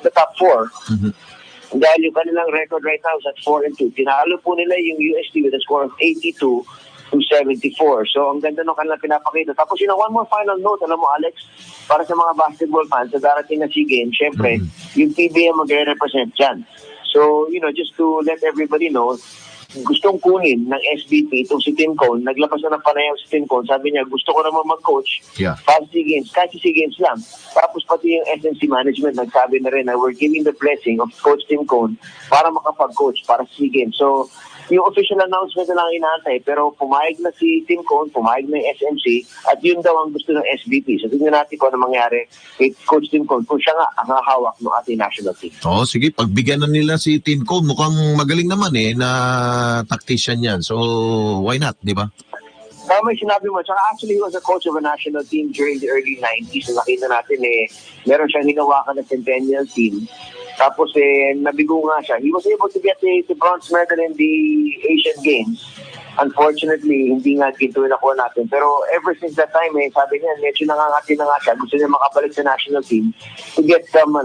the top 4. Dahil yung kanilang record right now is at 4-2. Tinalo po nila yung UST with a score of 82-74. So, ang ganda ng kanilang pinapakita. Tapos, one more final note, alam mo, Alex, para sa mga basketball fans, sa darating na SEA Games, syempre, yung PBA magre-represent dyan. So, just to let everybody know, gustong kunin ng SBP itong si Tim Cone. Naglabas na ng panayam si Tim Cone. Sabi niya, gusto ko naman mag-coach para SEA Games. Kahit SEA Games lang. Tapos pati yung SNC management nagsabi na rin na we're giving the blessing of Coach Tim Cone para makapag-coach para SEA Games. So, yung official announcement na lang inaantay, pero pumayag na si Tim Cone, pumayag na yung SNC, at yun daw ang gusto ng SBP. So, tingnan natin kung ano mangyari kay Coach Tim Cone kung siya nga ang hahawak ng ating national team. Sige, pagbigyan na nila si Tim Cone, mukhang magaling naman na tactician yan. So, why not, di ba? Tama yung sinabi mo. Tsaka actually, he was a coach of a national team during the early 90s. So, nakita natin meron siyang hinawakan na centennial team. Tapos nabigo nga siya. He was able to get the bronze medal in the Asian Games. Unfortunately, hindi nga ginto nakuha natin. Pero ever since that time, sabi niya, medyo nangangati na nga siya. Gusto niya makabalik sa national team to get some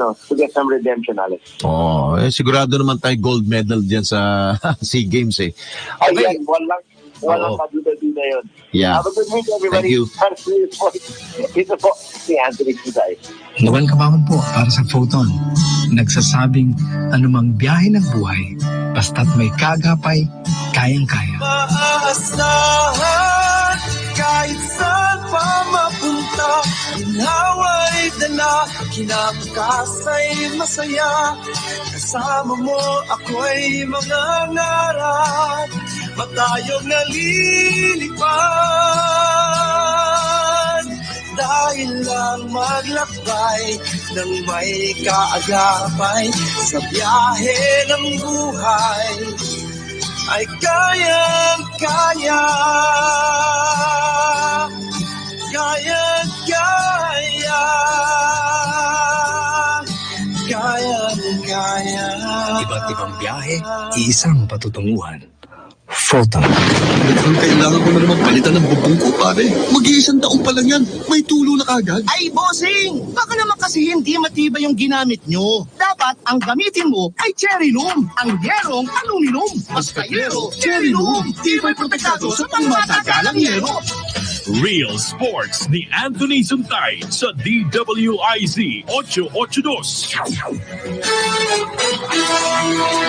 redemption, Alex. Sigurado naman tayo gold medal diyan sa SEA Games Okay. Ayan, walang kaduda-duda yun. Yeah. Have a good week, everybody. Thank you. Ito po, si Anthony Suday. Noel Kabangon po para sa Photon. Nagsasabing anumang biyahe ng buhay, basta't may kagapay, kayang-kaya. Maasahan, kahit saan pa mapunta, inaway dala, kinabukas masaya. Kasama mo ako'y mangangarap, matayong nalilipad. Dahil lang maglakbay ng may kaagapay sa biyahe ng buhay ay kayang-kaya, kayang-kaya, kayang-kaya. Iba't ibang biyahe, isang patutunguhan. Photon. Ang kailangan ko na naman palitan ng bubong ko, pare. Mag-iisang taong pa lang yan. May tulo na kagad. Ay, bossing! Baka naman kasi hindi matibay yung ginamit nyo. Dapat ang gamitin mo ay cherry loom. Ang yerong aluminum. Basta yero, cherry loom. Tibay protektado sa pangmatagalang yero. Real Sports ni Anthony Suntay sa DWIZ 882.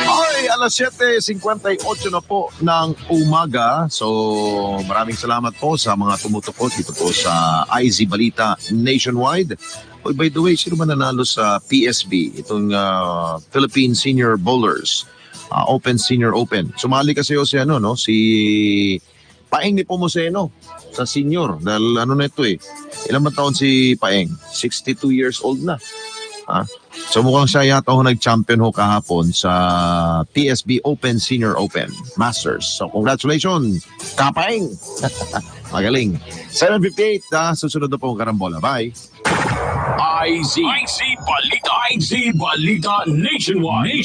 Ay, alas 7:58 na po ng umaga. So, maraming salamat po sa mga tumutukod dito po sa IZ Balita Nationwide. Oh, by the way, sino man nanalo sa PSB, itong Philippine Senior Bowlers Open Senior Open? Sumali kasi si Paeng ni Pomoseno sa senior. Dahil na ito ilang ba taon si Paeng? 62 years old na. So mukhang siya yata nag-champion kahapon sa PSB Open Senior Open Masters. So congratulations, Kapaeng! Magaling. 7:58, susunod na po ang karambola. Bye! IZ Balita Nationwide.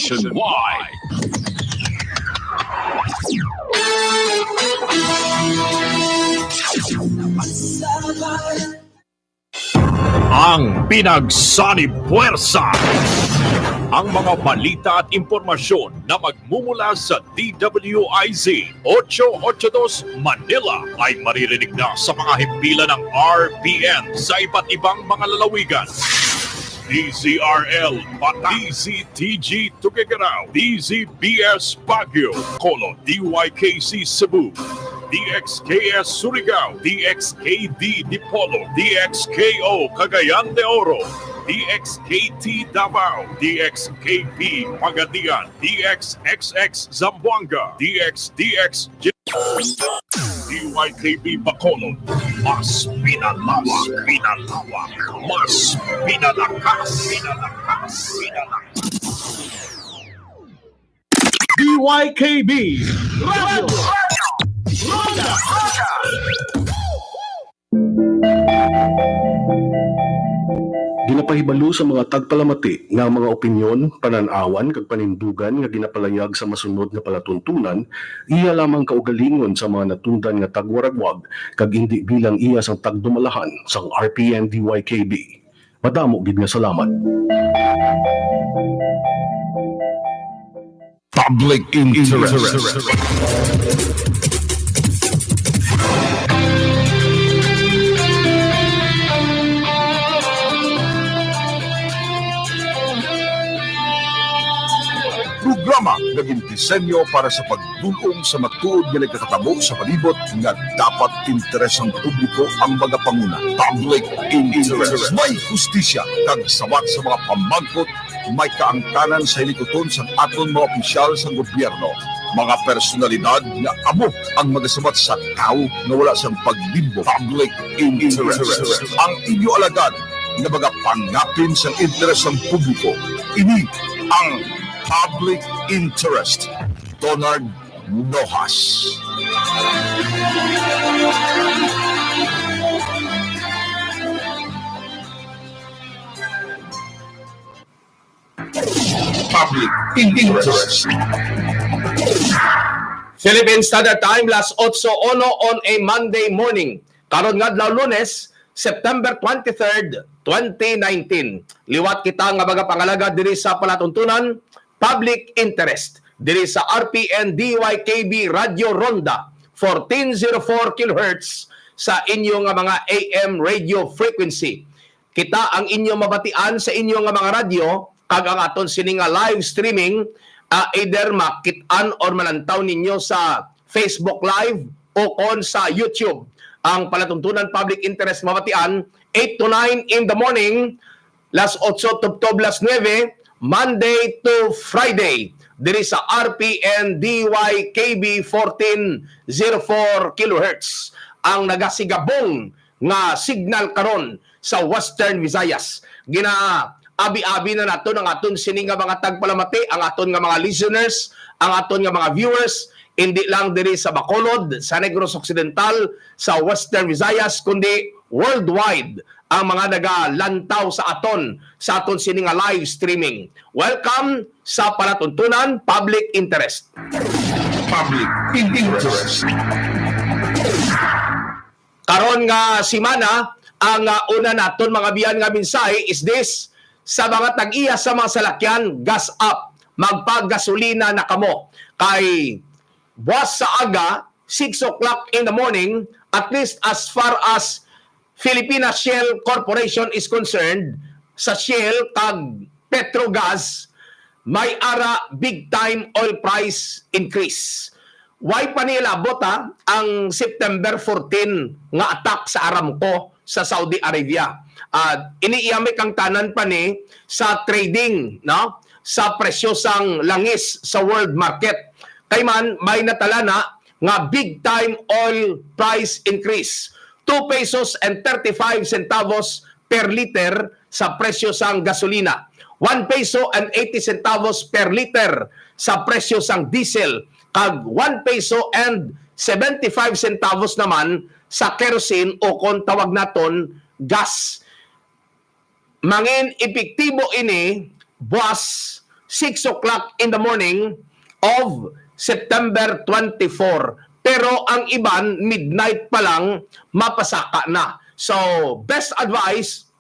Ang pinagsanib puwersa. Ang mga balita at impormasyon na magmumula sa DWIZ 882 Manila ay maririnig na sa mga himpilan ng RPN sa iba't ibang mga lalawigan. DZRL Bataan, DZTG Tuguegarao, DZBS Baguio, Colo, DYKC Cebu, DXKS Surigao, DXKD Dipolo, DXKO Cagayan de Oro, DXKT Davao, DXKP Pagadian, DXXX Zamboanga, DXDX DYKB Bacolod. Mas pinalawak, mas pinalakas. DYKB Radio. Ginapahibalo sa mga tagpalamati nga mga opinyon, pananawan kag panindugan nga ginapalayag sa masunod nga palatuntunan, iya lamang kaugalingon sa mga natundan nga tagwaragwag kag hindi bilang iya sang tagdumalahan sang RPN DYKB. Madamo gid nga salamat. Public interest. Programa naging disenyo para sa pagdulong sa matuod nga nagkakatabo sa palibot nga dapat interes ng publiko ang mga panguna. Public interest. May justisya kag sabat sa mga pamangkot, may kaangtanan sa hilikoton sa aton mga opisyal sa gobyerno. Mga personalidad nga amo ang magasabat sa tao na wala siyang paglimbo. Public interest. Ang inyo alagad na mga pangapin sa interes ng publiko. Ini ang public interest. DONARD NOJAS. Public interest. Philippine Standard Time, las 8:01 on a Monday morning. Karon nga adlaw Lunes, September 23rd, 2019. Liwat kita nga mga pangalaga diri sa palatuntunan, public interest. Diri sa RPN DYKB Radio Ronda, 1404 kHz sa inyo nga mga AM radio frequency. Kita ang inyo mabatian sa inyo nga mga radyo, kag ang aton sini nga live streaming, either makitaan or malantaw ninyo sa Facebook Live o kon sa YouTube. Ang palatuntunan public interest mabatian 8 to 9 in the morning, las 8 tubtob las 9, Monday to Friday. Diri sa RPN DYKB 1404 kHz ang nagasigabong nga signal karon sa Western Visayas. Abi-abi na nato ang aton sini nga mga tagpalamati, ang aton nga mga listeners, ang aton nga mga viewers, hindi lang diri sa Bacolod, sa Negros Occidental, sa Western Visayas, kundi worldwide ang mga nagalantaw sa aton sini nga live streaming. Welcome sa palatuntunan public interest. Public interest. Karon nga simana, ang una naton mga biyan nga mensahe is this: sa mga tag-iya sa mga salakyan, gas up, magpagasolina na kamo. Kay buwas sa aga, 6 o'clock in the morning, at least as far as Philippine Shell Corporation is concerned, sa Shell kag Petrogas, may ara big time oil price increase. Why pa nila bota ang September 14 nga attack sa Aramco sa Saudi Arabia? Iniiyami kang tanan pa ni sa trading, no? Sa presyo sang langis sa world market. Kay man may natala na nga big time oil price increase. 2 pesos and 35 centavos per liter sa presyo sang gasolina. 1 peso and 80 centavos per liter sa presyo sang diesel. Kag 1 peso and 75 centavos naman sa kerosene o kung tawag naton gas. Mangin epektibo ini buwas 6 o'clock in the morning of September 24. Pero ang iban, midnight pa lang, mapasaka na. So, best advice,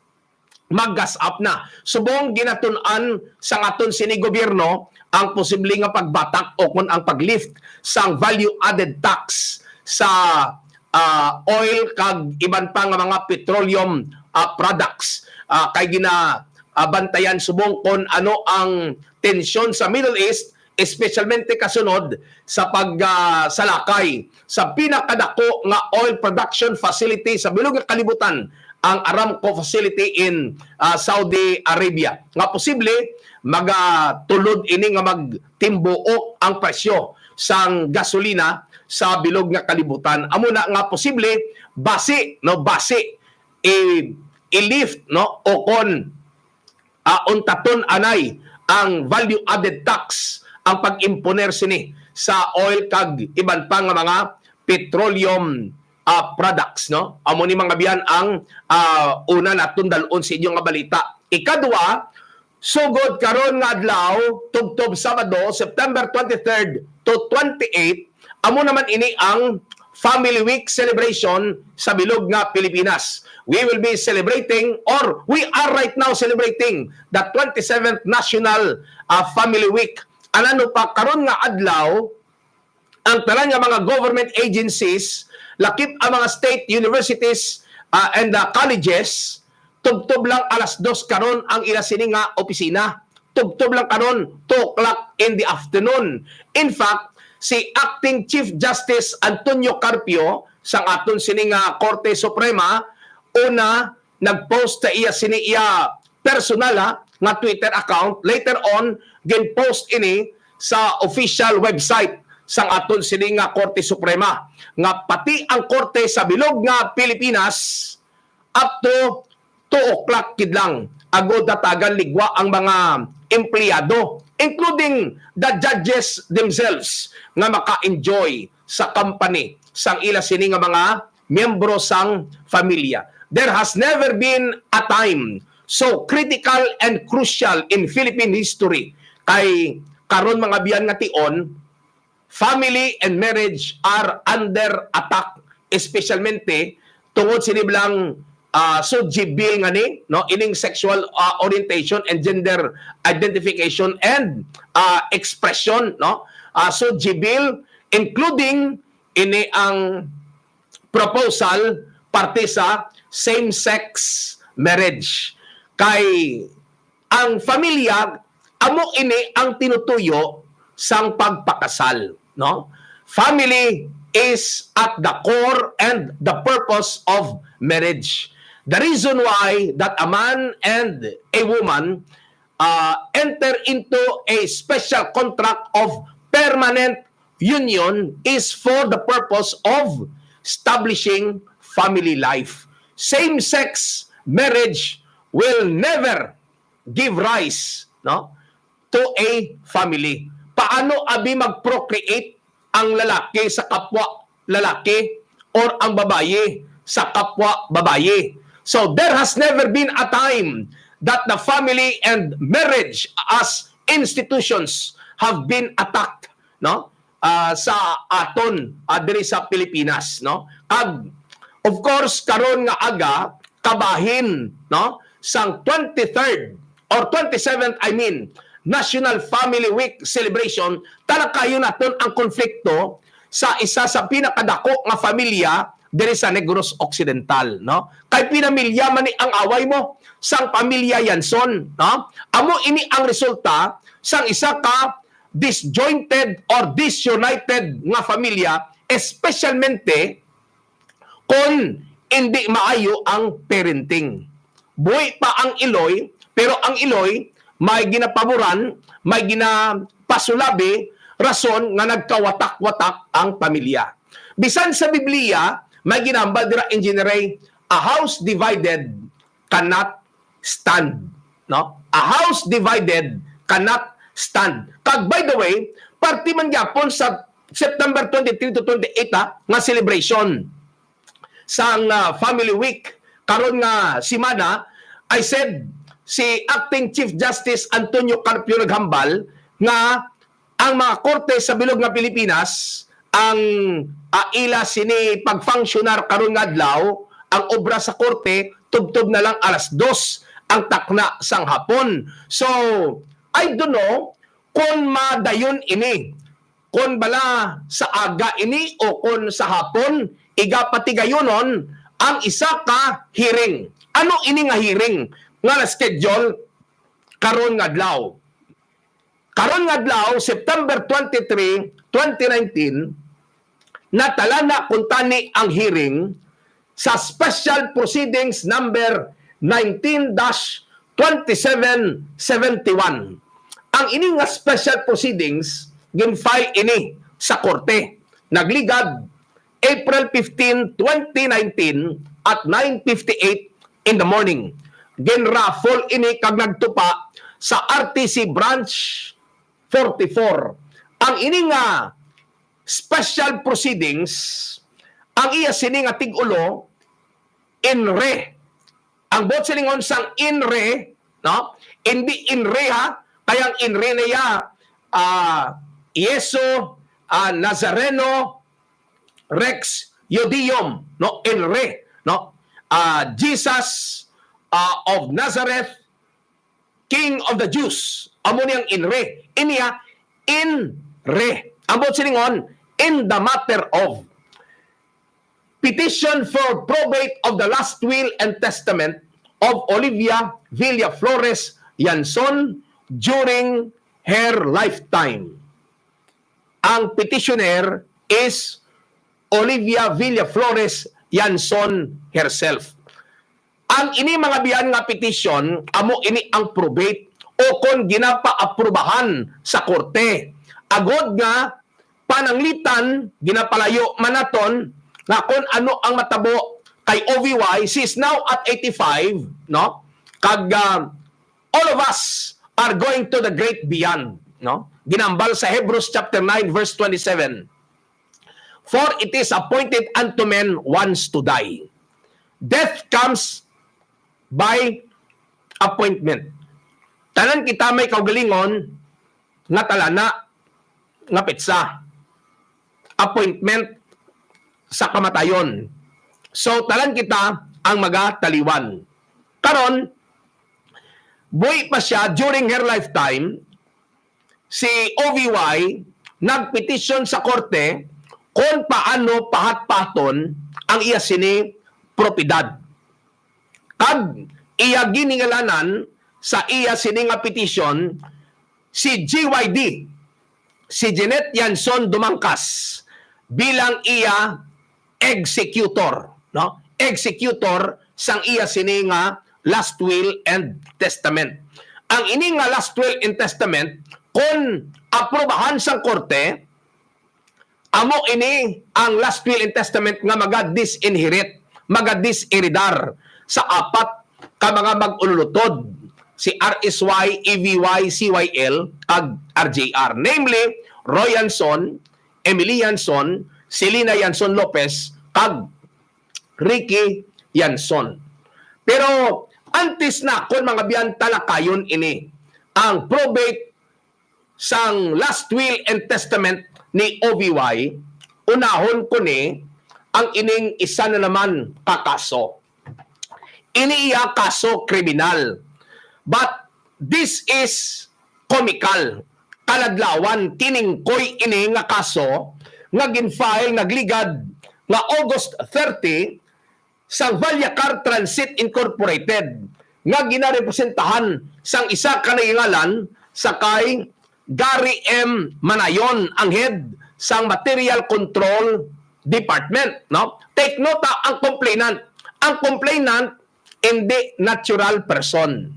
mag-gas up na. Subong ginatunan sa aton sini gobyerno ang posible nga pagbatak o kung ang paglift sang value-added tax sa oil kag iban pa nga mga petroleum products. Kay ginabantayan subong kung ano ang tensyon sa Middle East, especialmente kasunod sa pagsalakay sa pinakadako nga oil production facility sa bilog nga kalibutan, ang Aramco facility in Saudi Arabia. Nga posible magatulod ini nga magtimbuok ang presyo sang gasolina sa bilog nga kalibutan. Amo na nga posible base i-lift no o kon untaton anay ang value added tax ang pag-imponer sini sa oil kag iban pa nga mga petroleum products, no? Amo ni mga biyan ang una naton dalon sa inyong nga balita. Ikadua, sugod karon nga adlaw tubtob Sabado, September 23rd to 28, amo naman ini ang Family Week celebration sa bilog nga Pilipinas. We will be celebrating, or we are right now celebrating the 27th National Family Week anano pa karon nga adlaw ang tanan nga mga government agencies, lakip ang mga state universities and colleges, tubtob lang alas 2 karon ang ila sini nga opisina. Tubtob lang karon 2 o'clock in the afternoon. In fact, si Acting Chief Justice Antonio Carpio sang aton sini nga Korte Suprema, una nagpost sa iya sini iya personal nga Twitter account, later on gin-post ini sa official website sang aton sini nga Korte Suprema nga pati ang korte sa bilog nga Pilipinas up to 2 o'clock kidlang agod datagan ligwa ang mga empleyado, including the judges themselves, nga maka-enjoy sa company sang ila sini nga mga miyembro sang familia. There has never been a time so critical and crucial in Philippine history kay karon mga biyan nga tion, family and marriage are under attack, especialmente tungod siniblang SOGI bill nga ni, no, ining sexual orientation and gender identification and expression, no, SOGI bill, including ini ang proposal parte sa same-sex marriage. Kay ang familia amo ini ang tinutuyo sang pagpakasal, no? Family is at the core and the purpose of marriage. The reason why that a man and a woman enter into a special contract of permanent union is for the purpose of establishing family life. Same-sex marriage will never give rise, no, to a family. Paano abi mag-procreate ang lalaki sa kapwa lalaki or ang babaye sa kapwa babaye? So there has never been a time that the family and marriage as institutions have been attacked, no, sa aton diri sa Pilipinas, no. Of course karon nga aga kabahin, no, sang 23rd or 27th National Family Week celebration, talakayo naton ang konflikto sa isa sa pinakadako nga familia diri sa Negros Occidental, no? Kay pinamilya man ni ang away mo sang pamilya Yanson, no? Amo ini ang resulta sang isa ka disjointed or disunited nga familia, especialmente kung hindi maayo ang parenting. Buhay pa ang Iloy, pero ang Iloy may ginapaboran, may ginapasulabi, rason nga nagkawatak-watak ang pamilya. Bisan sa Biblia, may ginambal dira engineering, a house divided cannot stand, no? A house divided cannot stand. Kag by the way, party man gyapon sa September 23 to 28 nga celebration sang Family Week karon nga semana. I said si Acting Chief Justice Antonio Carpio naghambal nga ang mga korte sa bilog nga Pilipinas ang ila sini pagfunctionar karon nga adlaw, ang obra sa korte tubtob na lang alas 2 ang takna sang hapon. So I don't know kung madayon ini, kung bala sa aga ini o kung sa hapon, igapatigayonon ang isa ka hearing. Ano ini nga hearing nga na schedule karon nga adlaw? Karon nga adlaw, September 23, 2019, natala na kuntani ang hearing sa Special Proceedings number 19-2771. Ang ini nga Special Proceedings gin-file ini sa korte. Nagligad April 15, 2019 at 9:58 in the morning. Gin-raffle ini kag nagtupa sa RTC Branch 44. Ang ini nga Special Proceedings, ang iya sini nga tig-ulo in re. Ang bot silingon sang in re, no? Hindi in re ha, kayang in re niya Yeso Nazareno Rex Iudeum, no, in re, no? Jesus of Nazareth, King of the Jews. Amo niyang in re. Iniya in re. Ambot siningon, in the matter of petition for probate of the last will and testament of Olivia Villaflores Yanson during her lifetime. Ang petitioner is Olivia Villaflores Yanson herself. Ang ini mga biyan nga petition, amo ini ang probate o kon ginapa-aprubahan sa korte. Agod nga pananglitan, ginapalayo manaton na kung ano ang matabo kay OVY. She is now at 85, no? Kag all of us are going to the great beyond, no? Ginambal sa Hebrews chapter 9 verse 27. For it is appointed unto men once to die. Death comes by appointment. Tanan kita may kaugalingon nga talana nga petsa. Appointment sa kamatayon. So talan kita ang magataliwan. Karon buhay pa siya during her lifetime. Si OVY nagpetisyon sa korte kung paano pahat-paton ang iya sini propiedad. Kag iya giningalanan sa iya sini nga petisyon si GYD, si Jeanette Yanson Dumangkas, bilang iya executor, no? Executor sang iya sini nga last will and testament. Ang ini nga last will and testament kung aprobahan sang korte, amo ini ang last will and testament nga maga-disinherit, maga-diseridar sa apat ka mga mag-ululutod, si RSY, EVY, CYL, ag RJR. Namely, Roy Yanson, Emily Yanson, Selena Yanson Lopez, kag Ricky Yanson. Pero antes na kung mga biyan talakayon ini ang probate sang last will and testament ni OVY, unahon ko ni ang ining isa na naman kakaso. Ini iya kaso kriminal. But this is comical. Kaladlawan tiningkoy ini nga kaso nga ginfile nagligad nga August 30 sa Valyacar Transit Incorporated nga ginarepresentahan sang isa ka naingalan sa kay Gary M. Manayon, ang head sang Material Control Department, no? Take nota ang complainant. Ang complainant hindi natural person.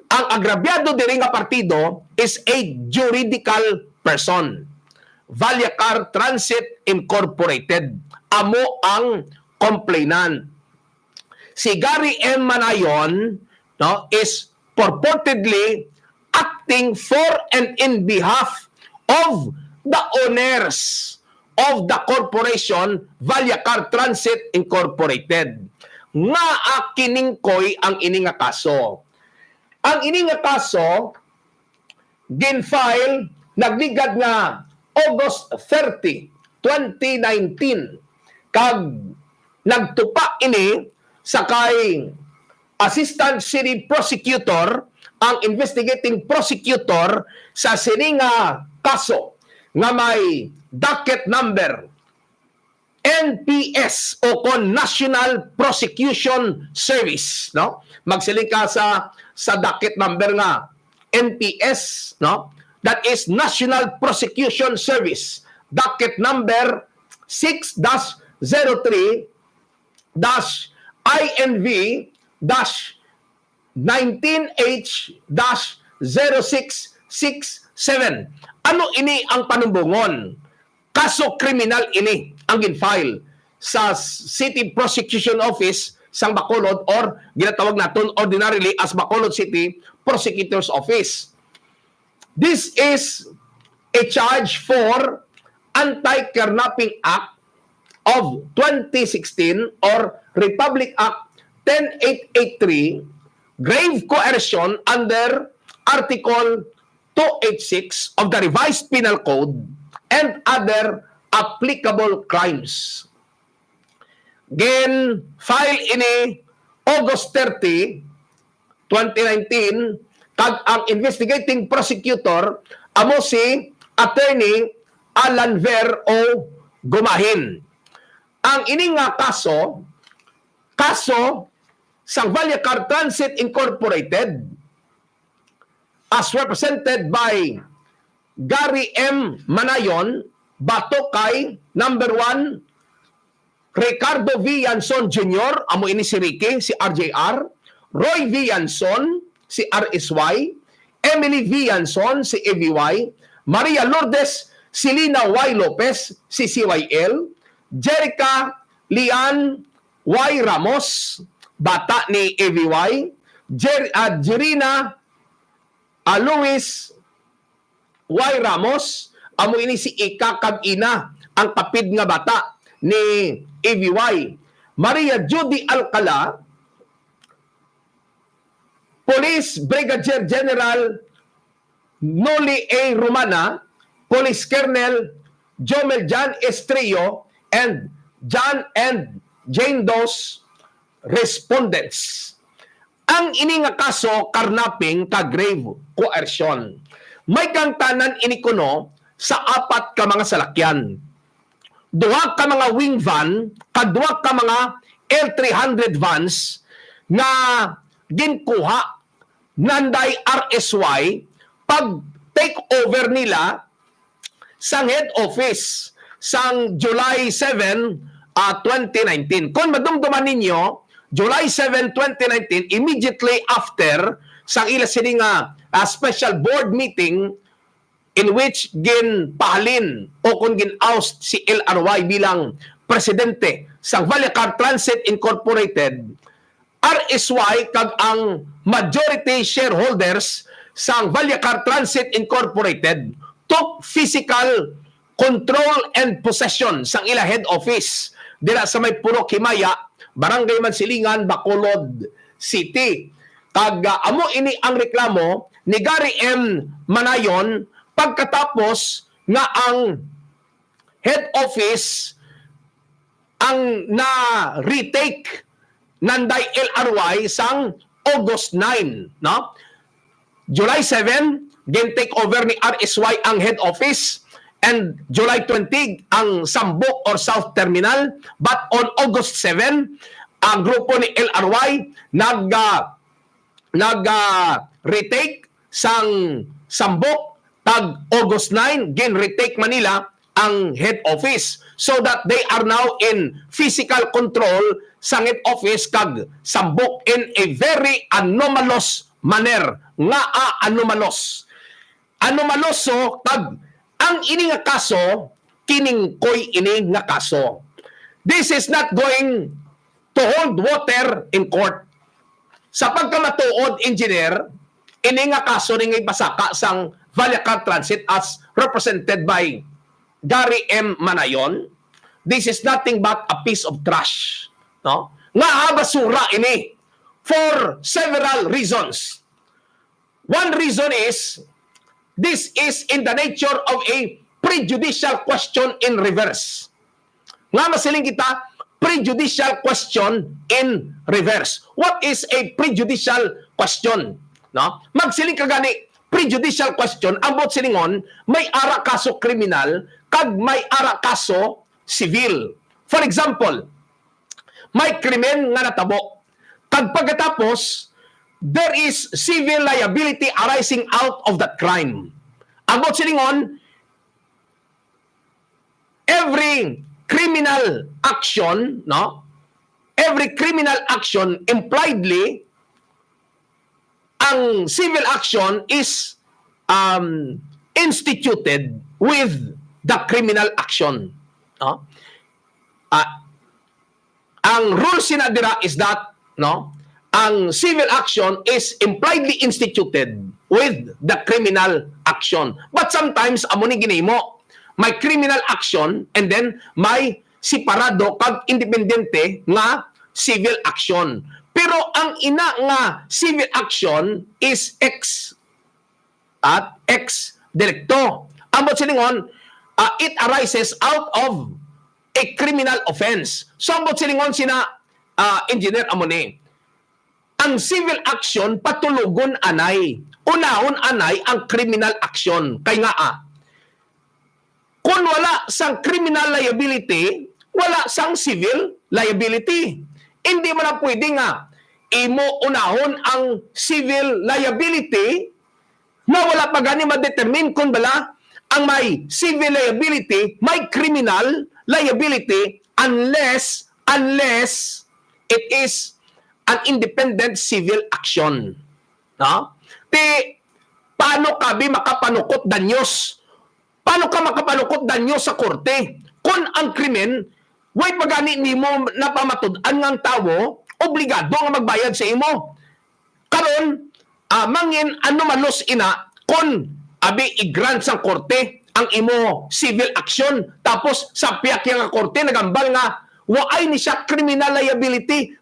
Ang agrabyado diri nga partido is a juridical person. Valyacar Transit Incorporated. Amo ang complainant. Si Gary M. Manayon, no, is purportedly acting for and in behalf of the owners of the corporation Valyacar Transit Incorporated. Nga akiningkoy ang ini nga kaso. Ang ini nga kaso ginfile nagligad nga August 30, 2019 kag nagtupa ini sa kay Assistant City Prosecutor, ang investigating prosecutor sa sini nga kaso nga may docket number NPS o kon National Prosecution Service, no? Magsiling ka sa docket number nga NPS, no? That is National Prosecution Service. Docket number 6-03-INV-19H-0667. Ano ini ang panumbungon? Kaso kriminal ini ang ginfile sa City Prosecution Office sang Bacolod or ginatawag naton ordinarily as Bacolod City Prosecutor's Office. This is a charge for Anti-Kidnapping Act of 2016 or Republic Act 10883, grave coercion under Article 286 of the Revised Penal Code and other applicable crimes. Again, file ini August 30, 2019, kag ang investigating prosecutor amo si Attorney Alan Ver o Gumahin. Ang ining nga kaso sang Vallecar Transit Incorporated as represented by Gary M. Manayon, bato kay number 1 Ricardo V. Yanson Jr., amo ini si Ricky, si RJR, Roy V. Yanson, si RSY, Emily V. Yanson, si AVY, Maria Lourdes Silina Y. Lopez, si CYL, Jerica Lian Y. Ramos, bata ni AVY, Jerina Luis Y. Ramos, amo ini si Ika Kag-ina, ang kapid nga bata ni AVY. Maria Judy Alcala, Police Brigadier General Noli A. Romana, Police Colonel Jomel Jan Estrello, and John and Jane Dos respondents. Ang ini nga kaso karnaping ka grave coercion. May kangtanan ini kuno sa 4 ka mga salakyan. 2 ka mga wing van, kadua ka mga L300 vans nga ginkuha nanday RSY pag take over nila sang head office sang July 7, 2019. Kung madumduman ninyo, July 7, 2019, immediately after sang ila sini nga special board meeting in which ginpahalin o kung gin-oust si LRY bilang presidente sang Vallecar Transit Incorporated, RSY kag ang majority shareholders sang Vallecar Transit Incorporated took physical control and possession sang ila head office dira sa may Purok Himaya, Barangay Mansilingan, Bacolod City. Kag amo ini ang reklamo ni Gary M. Manayon pagkatapos nga ang head office ang na-retake nanday LRY sang August 9, no? July 7, gin-take over ni RSY ang head office, and July 20 ang Sambok or South Terminal. But on August 7, ang grupo ni LRY retake sang Sambok. Tag August 9, gin-retake Manila ang head office, so that they are now in physical control sa head office kag Sambok in a very anomalous manner. Nga anomalous. Anomaloso kag ang ini nga kaso, kining koy ini nga kaso. This is not going to hold water in court. Sa pagkamatuod, engineer, ini nga kaso ni ngay pasaka sang Vallecar Transit as represented by Gary M. Manayon. This is nothing but a piece of trash. No? Nga basura ini for several reasons. One reason is this is in the nature of a prejudicial question in reverse. Nga masiling kita, prejudicial question in reverse. What is a prejudicial question? No? Magsiling ka gani, prejudicial question, ambot silingon, may ara kaso kriminal, kag may ara kaso civil. For example, may krimen nga natabo. Kag pagkatapos, there is civil liability arising out of that crime. Ambot silingon, every criminal action, no? Every criminal action impliedly, ang civil action is instituted with the criminal action. No? Ang rule sinadira is that, no, ang civil action is impliedly instituted with the criminal action. But sometimes amo ni ginimo, may criminal action and then may separado kag independente nga civil action. Pero ang ina nga civil action is ex delicto. Ambot silingon, it arises out of a criminal offense. So ambot silingon sina engineer amoni. Ang civil action patulugon anay. Unahon anay ang criminal action. Kay nga Kung wala sang criminal liability, wala sang civil liability. Hindi mo na pwede nga imo unahon ang civil liability na wala pa gani ma-determine kung bala ang may civil liability, may criminal liability unless it is an independent civil action. No? Paano ka makapanukot danyos? Paano ka makapanukot danyos sa korte? Kung ang krimen, way pagani nimo napamatud-an ngang tawo, obligado nga magbayad sa imo. Karon, mangin ano manos ina kung i-grant sa korte ang imo civil action tapos sa piyak nga korte nagambal nga waay ni siya criminal liability.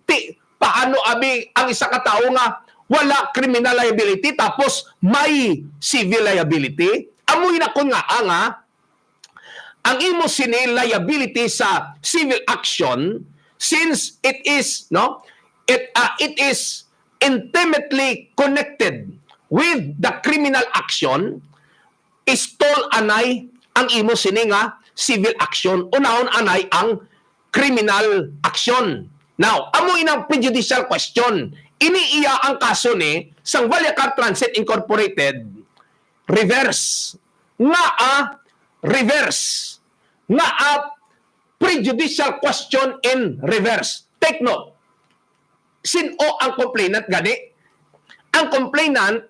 Paano ang isa ka tawo nga wala criminal liability tapos may civil liability? Amoy na kun nga ang imo sini liability sa civil action, since it is it is intimately connected with the criminal action, istol anay ang imo sini nga civil action, unahon anay ang criminal action. Now, amo inang prejudicial question. Iniiya ang kaso ni sang Valyacar Transit Incorporated reverse. Reverse. Prejudicial question in reverse. Take note. Sino ang complainant gani? Ang complainant,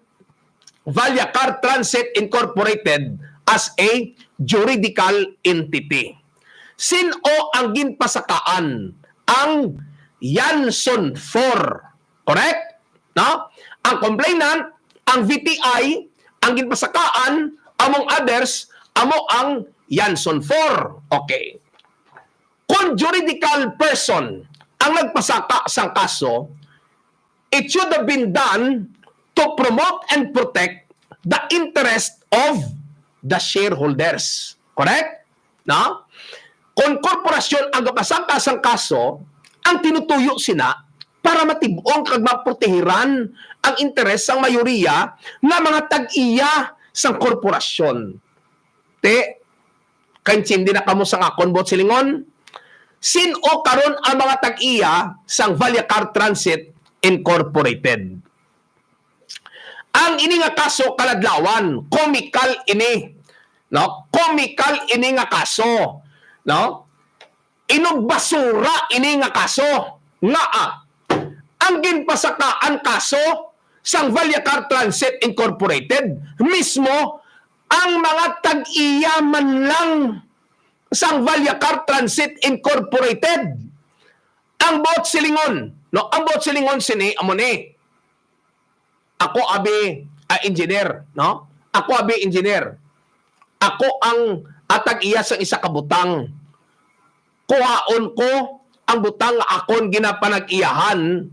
Valyacar Transit Incorporated as a juridical entity. Sino ang ginpasakaan? Ang Yanson 4. Correct? No? Ang complainant, ang VTI, ang ginpasakaan, among others, amo ang Yanson 4. Okay. Kung juridical person ang nagpasaka sa kaso, it should have been done to promote and protect the interest of the shareholders. Correct? No? Kung korporasyon ang nagpasaka sa kaso, ang tinutuyo sina para matibong kag maprotehiran ang interes sang mayoriya nga mga tag-iya sang korporasyon. Kaintsindi na kamo sang akon bot silingon. Sino karon ang mga tag-iya sang Valyacar Transit Incorporated? Ang ini nga kaso kaladlawan, comical ini. No? Comical ini nga kaso. No? Inugbasura ini nga kaso. Ang ginpasakaan kaso sang Valyacar Transit Incorporated mismo ang mga tag-iya man lang sang Valyacar Transit Incorporated. Ang bot silingon, no? Ang bot silingon sini amo ni. Ako engineer, no? Ako engineer. Ako ang tag-iya sang isa ka butang. Kuhaon ko ang butang akon ginapanag-iyahan,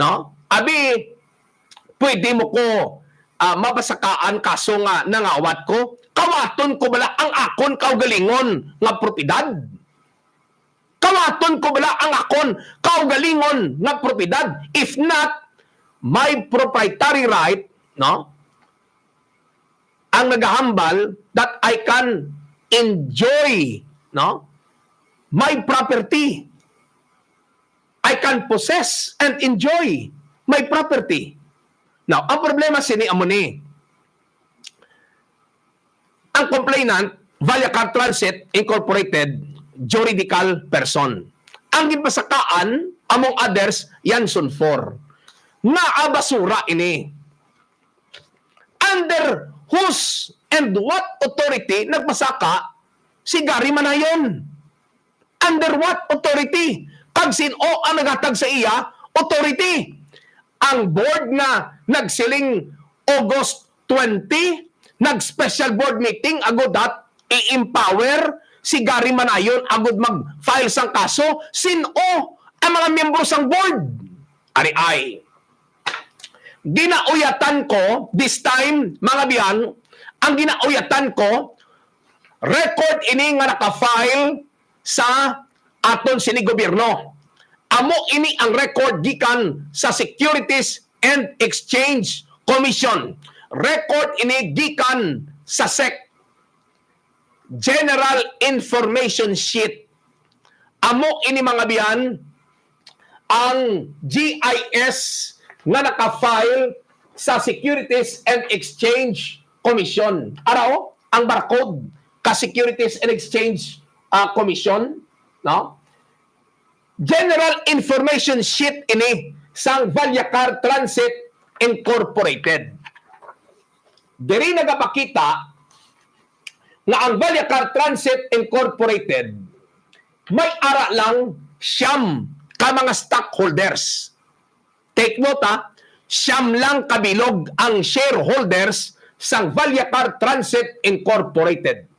no? Pwede mo ko mabasakaan kaso nga nangawat ko, kawaton ko bala ang akon kaugalingon nga propiedad. Kawaton ko bala ang akon kaugalingon nga propiedad. If not, my proprietary right, no? Ang nagahambal that I can enjoy, no? My property. I can possess and enjoy my property. Now, ang problema sini amo ni. Ang complainant, Valyacar Transit Incorporated, juridical person. Ang ginpasakaan, among others, Yanson 4. Naabasura ini. Under whose and what authority nagpasaka si Gary Manayon? Under what authority? Kag sino ang nagatag sa iya authority? Ang board na nagsiling August 20, nag-special board meeting agud dat i-empower si Gary Manayon agud mag-file sang kaso. Sino ang mga miyembro sang board? Ari ginauyatan ko this time, mga biyan, ang ginauyatan ko record ini nga naka-file sa aton sini gobyerno. Amo ini ang record gikan sa Securities and Exchange Commission. Record ini gikan sa SEC. General Information Sheet. Amo ini mga biyan ang GIS nga naka-file sa Securities and Exchange Commission. Arao, ang barcode ka Securities and Exchange Commission, no? General Information Sheet ini sang Valyacar Transit Incorporated. Diri nagapakita nga ang Valyacar Transit Incorporated may ara lang siyam ka mga stockholders. Take note siyam lang kabilog ang shareholders sang Valyacar Transit Incorporated.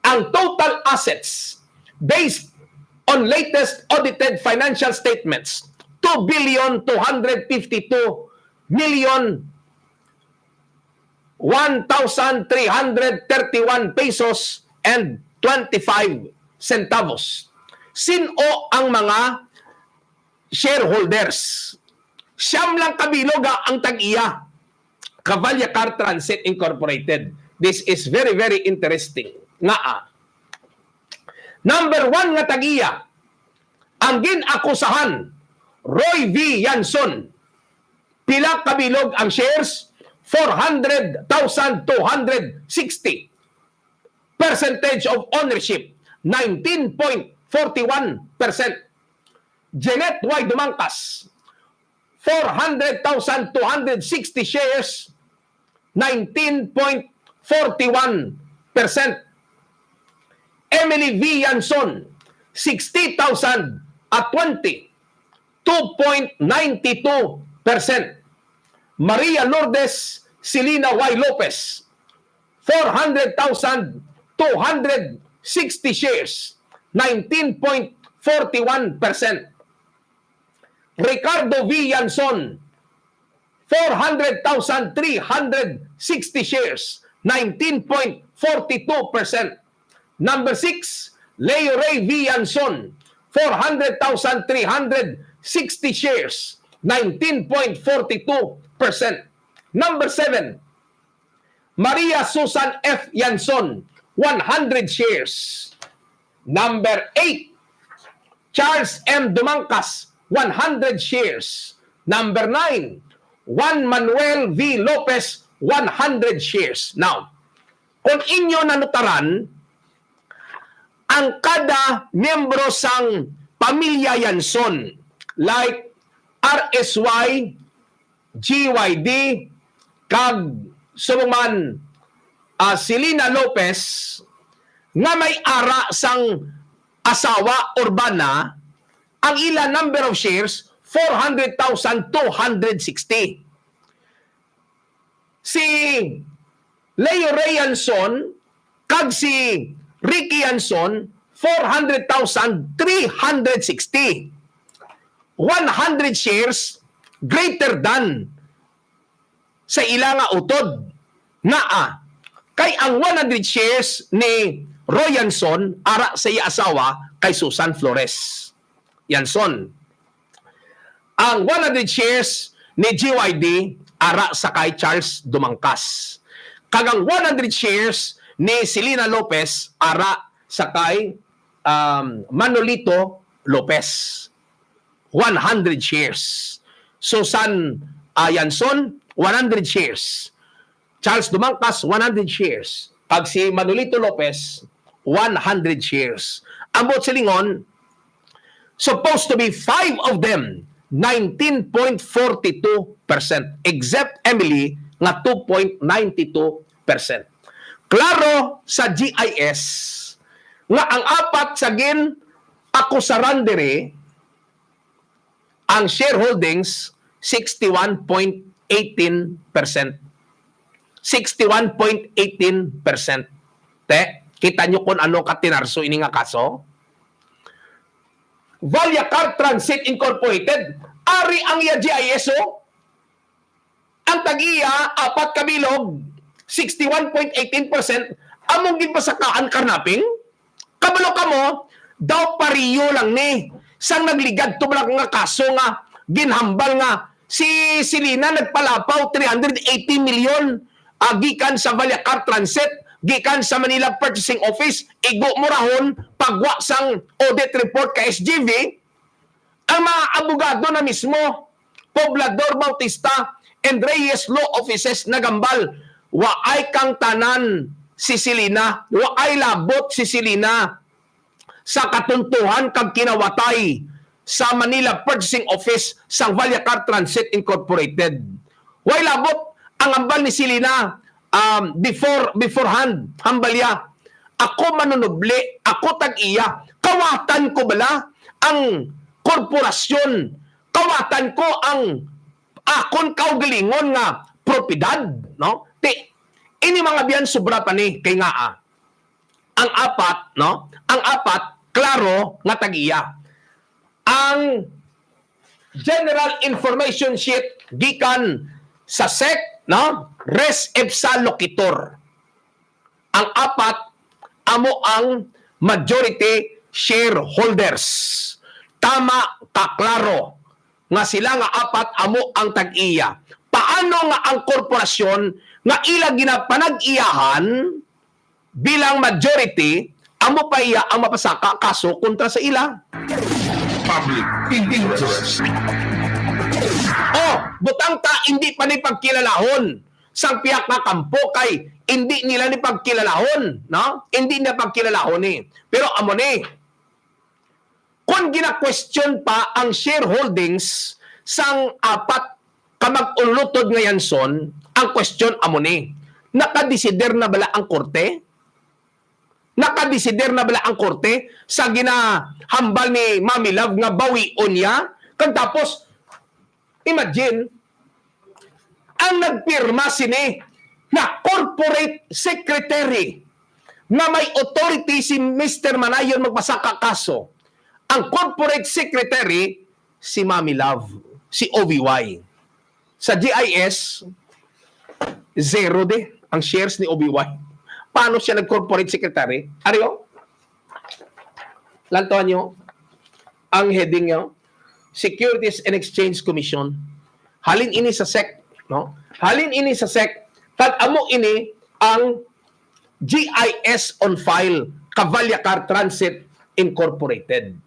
Ang total assets based on latest audited financial statements, 2,252,001,331 pesos and 25 centavos. Sino ang mga shareholders? Siyam lang kabiloga ang tag-iya. Valyacar Transit Incorporated. This is very, very interesting. Number 1 nga tag-iya, ang ginakusahan, Roy V. Yanson. Pila kabilog ang shares? 400,260. Percentage of ownership, 19.41%. Jeanette Y. Dumangkas, 400,260 shares, 19.41%. Emily V. Yanson, 60,020, 2.92%. Maria Lourdes Silina Y. Lopez, 400,260 shares, 19.41%. Ricardo V. Yanson, 400,360 shares, 19.42%. Number 6, Leo Ray V. Yanson, 400,360 shares, 19.42%. Number 7, Maria Susan F. Yanson, 100 shares. Number 8, Charles M. Dumangkas, 100 shares. Number 9, Juan Manuel V. Lopez, 100 shares. Now, kung inyo nanutaran, ang kada miyembro sang pamilya Yanson, like RSY, GYD, kag sumuman Silina Lopez, nga may ara sang asawa urbana, ang ilang number of shares, 400,260. Si Leo Ray Yanson, kag si Ricky Yanson, 400,360. 100 shares greater than sa ilang utod. Kay ang 100 shares ni Roy Yanson, ara sa iya asawa kay Susan Flores Yanson. Ang 100 shares ni GYD, ara sa kay Charles Dumangkas. Kagang 100 shares ni Silina Lopez, ara sa kay Manolito Lopez. 100 shares. Susan Yanson, 100 shares. Charles Dumangkas, 100 shares. Pag si Manolito Lopez, 100 shares. Ambot silingon, supposed to be 5 of them, 19.42%. Except Emily, nga 2.92%. Klaro sa GIS, nga ang apat sa gin akusaran dire, ang shareholdings 61.18%. 61.18%. Kita nyo kung ano katinarso ini nga kaso? Valyacar Transit Incorporated, ari ang iya GISO, ang tag-iya, apat kabilog, 61.18%, among gipasakaan karnaping, kabalo ka mo, daw pariyo lang ni, sang nagligad to lang nga kaso nga, ginhambal nga, si Silina nagpalapaw 380 milyon gikan sa Valyacar Transit, gikan sa Manila Purchasing Office, igo mo rahon pagwa sang audit report ka SGV, ang mga abogado na mismo, Poblador Bautista and Reyes Law Offices na gambal, waay kang tanan si Silina, waay labot si Silina sa katuntuhan kag kinawatay sa Manila Purchasing Office sang Valyacar Transit Incorporated. Way labot ang ambal ni Silina beforehand, hambalya. Ako manunubli, ako tag-iya, kawatan ko bala ang korporasyon, kawatan ko ang akon kaugalingon nga propiedad, no? Ini mga biyan sobra pa ni kay nga ang apat, no? Ang apat klaro nga tag-iya. Ang General Information Sheet gikan sa SEC, no? Res EPSA Loquitur. Ang apat amo ang majority shareholders. Tama kaklaro nga sila nga apat amo ang tag-iya. Paano nga ang korporasyon nga ila ginapanag-iyahan bilang majority amo pa iya ang mapasaka kaso kontra sa ila? Public interest. Butang ta hindi pa ni pagkilalahon sang piyak na kampo kay hindi nila ni pagkilalahon, no? Hindi na pagkilalahon ni. Pero amo ni. Kung gina-question pa ang shareholdings sang apat kamag-ulutod nga yanson, ang question amo ni. Nakadesider na bala ang korte? Nakadesider na bala ang korte sa ginahambal ni Mami Love nga bawion niya? Kung tapos, imagine, ang nagpirma sini na corporate secretary na may authority si Mr. Manayon magpasaka kaso. Ang corporate secretary, si Mami Love, si OVY. Sa GIS, zero ang shares ni OVY. Paano siya nag-corporate secretary? Ariyo? Lantuan nyo ang heading nyo. Securities and Exchange Commission. Halin ini sa SEC, no? Halin ini sa SEC. Tag-amo ini ang GIS on file, Valyacar Transit Incorporated.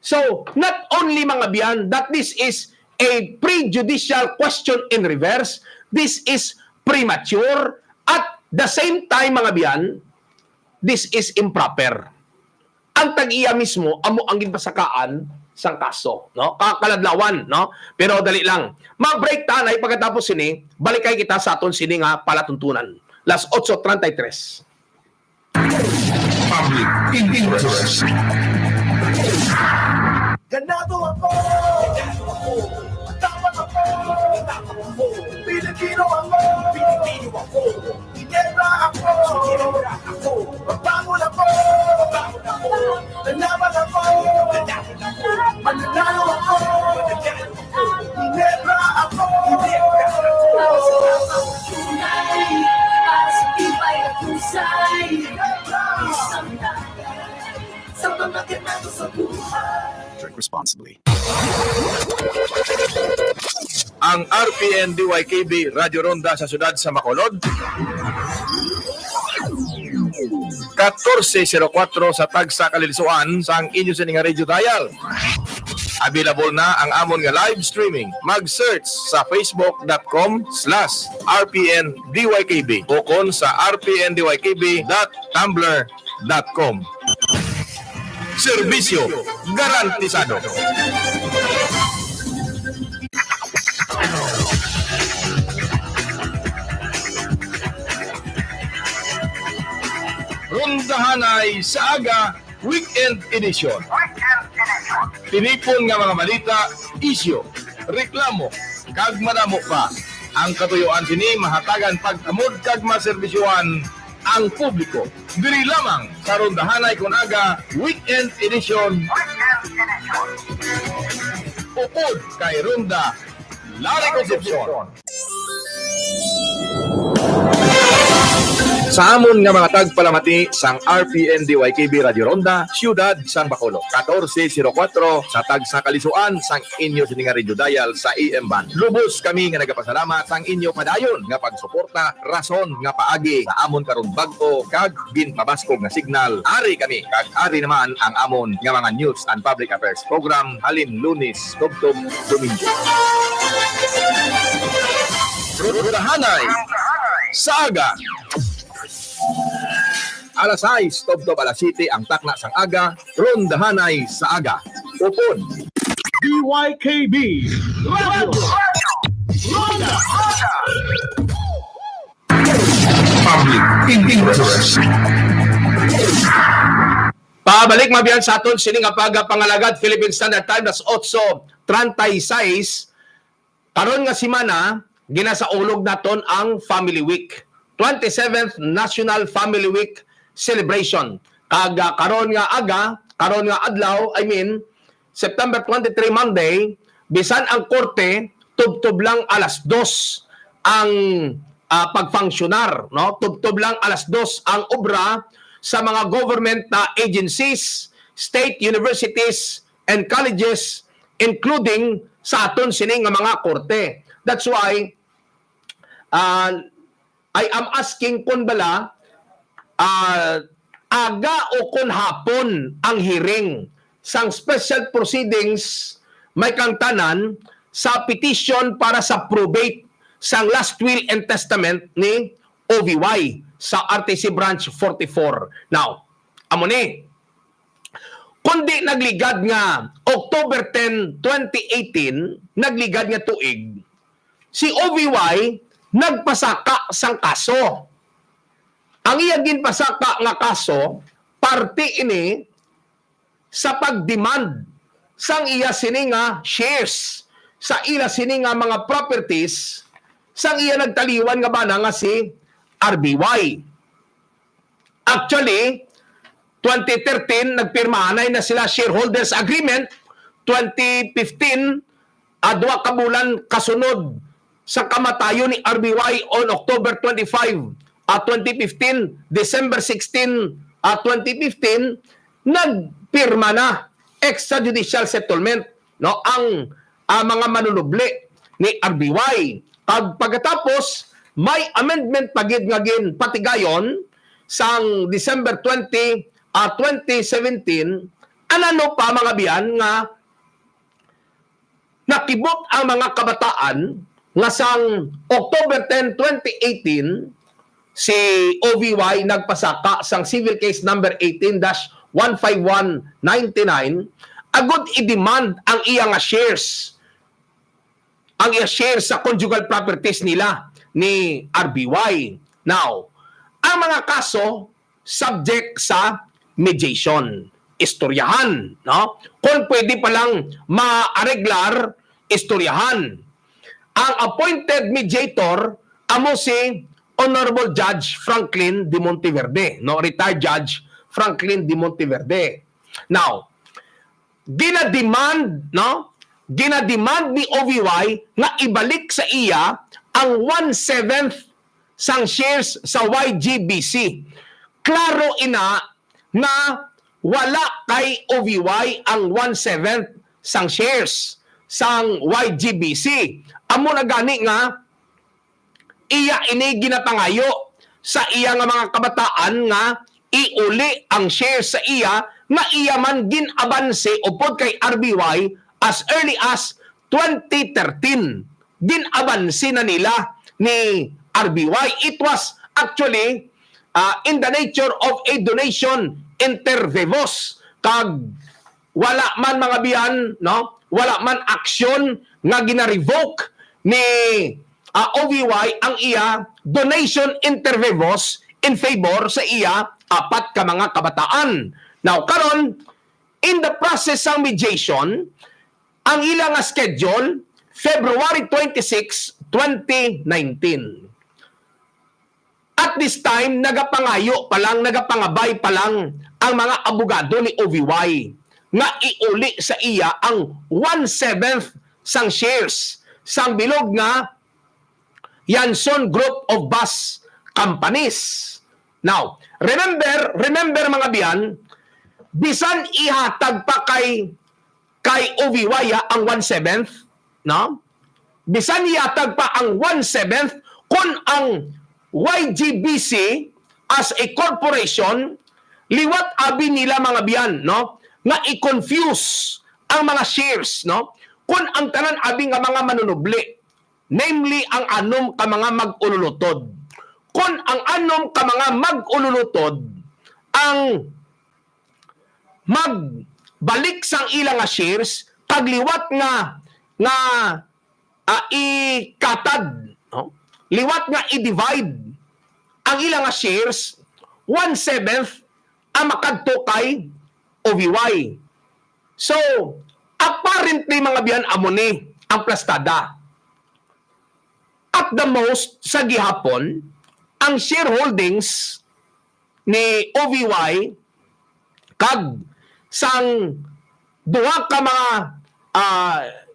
So, not only mga biyan that this is a prejudicial question in reverse, this is premature, at the same time mga biyan, this is improper. Ang tag-iya mismo, amo ang ginpasakaan sang kaso, no? Kakaladlawan, no? Pero dali lang. Mag-break tanay pagkatapos sini, balikay kita sa aton sini nga palatuntunan. Las 8:33. Public interest. Ganado ako! Tapat ako! Pilipino ako! Ginebra ako! Mabangon ako! Lalaban ako! Mananalo ako! Ginebra ako! Tunay, para sa tibay at husay. Isang bagay sa mga ganado sa buhay. Drink responsibly. Ang RPN DYKB Radio Ronda sa siyudad sa Bacolod. 1404 sa Tagsa Kalilisuan sa ang inyo sa nga radio dial. Available na ang amon nga live streaming. Mag-search sa facebook.com/rpndykb o kon sa rpndykb.tumblr.com. Serbisyo garantisado. Rondahanay sa aga Weekend Edition. Tinipon nga mga balita, isyo, reklamo, kag madamo pa. Ang katuyuan sini mahatagan pagtamod kag maserbisyuan ang publiko. Diri lamang sa Rondahanay Kunaga Weekend Edition. Upod kay Ronda Larry Concepcion. Sa amon nga mga tagpalamati sang RPNDYKB Radio Ronda, Siyudad San Bacolod. 1404 sa tag sa kalisuan sang inyo sininga radio dial sa AM band. Lubos kami nga nagapasalamat sang inyo padayon nga pagsuporta, rason nga paagi sa amon karon bag-o kag ginpabaskog nga signal. Ari kami kag ari naman ang amon nga mga news and public affairs program halin Lunes, tubtob, Domingo. Rudahanay Saga. Alas 6, tubtob alas 7 ang takna sang aga, rondahanay sa aga. Upod. DYKB Radio Ronda. Public interest. Pabalik mabiyan sa aton sining apaga pangalagad Philippine Standard Time das 8:36. Karon nga semana ginasaulog naton ang Family Week. 27th National Family Week celebration. Karon nga adlaw, September 23 Monday, bisan ang korte tubtob lang alas 2 ang pagfunksyonar, no? Tubtob lang alas 2 ang obra sa mga government na agencies, state universities and colleges, including sa aton sining nga mga korte. That's why I am asking kung bala aga o kung hapon ang hearing sang special proceedings may kangtanan sa petition para sa probate sang last will and testament ni OVY sa RTC Branch 44. Now, amo ni kundi nagligad nga October 10, 2018, nagligad nga tuig, si OVY nagpasaka sang kaso. Ang iya ginpasaka nga kaso, parte ini sa pagdemand sang iya sini nga shares, sa ila sini nga mga properties, sang iya nagtaliwan nga bana nga si RBY. Actually, 2013, nagpirmahanay na sila shareholders agreement. 2015, adwa ka bulan kasunod sa kamatayon ni RBY on October 25, 2015, December 16, 2015, nagpirma na extrajudicial settlement, no, ang mga manunubli ni RBY. Pagkatapos, may amendment pagid nga gin patigayon sang December 20, 2017, anano pa mga biyan nga nakibot ang mga kabataan nga sang October 10, 2018, si OVY nagpasaka sang civil case number 18-15199 agud i-demand ang iya nga shares. Ang iya shares sa conjugal properties nila ni RBY. Now, ang mga kaso subject sa mediation, istoryahan, no? Kung pwede pa lang maareglar, istoryahan. Ang appointed mediator amo si Honorable Judge Franklin de Monteverde, no, retired Judge Franklin de Monteverde. Now, ginademand ni OVY nga ibalik sa iya ang 1/7 sang shares sa YGBC. Klaro ina na wala kay OVY ang 1/7 sang shares sang YGBC. Amo na gani nga iya ini ginapangayo sa iya nga mga kabataan nga iuli ang shares sa iya nga iya man ginabanse upod kay RBY as early as 2013. Ginabanse na nila ni RBY. It was actually in the nature of a donation inter vivos. Kag wala man mga biyan, no? Wala man aksyon nga gina-revoke ni OVY ang iya donation inter vivos in favor sa iya apat ka mga kabataan. Now, karon in the process ng mediation, ang ilang schedule February 26, 2019. At this time, nagapangabay pa lang ang mga abogado ni OVY nga iuli sa iya ang 1/7 sang shares sang bilog nga Yanson Group of Bus Companies. Now, remember mga biyan, bisan ihatag pa kay OVY ang 1/7, no? Bisan ihatag pa ang 1/7 kung ang YGBC as a corporation, liwat abi nila mga biyan, no? Nga i-confuse ang mga shares, no? Kung ang tanan abi nga mga manunubli, namely ang anom ka mga mag-ululutod. Kung ang anom ka mga mag-ululutod ang magbalik sang ilang nga shares, pagliwat nga ikatad, no? Liwat nga i-divide ang ilang nga shares, 1/7 ang makadto kay OVY. So, apparently mga biyan amoni ang plastada. At the most, sa gihapon, ang shareholdings ni OVY kag sang duha ka mga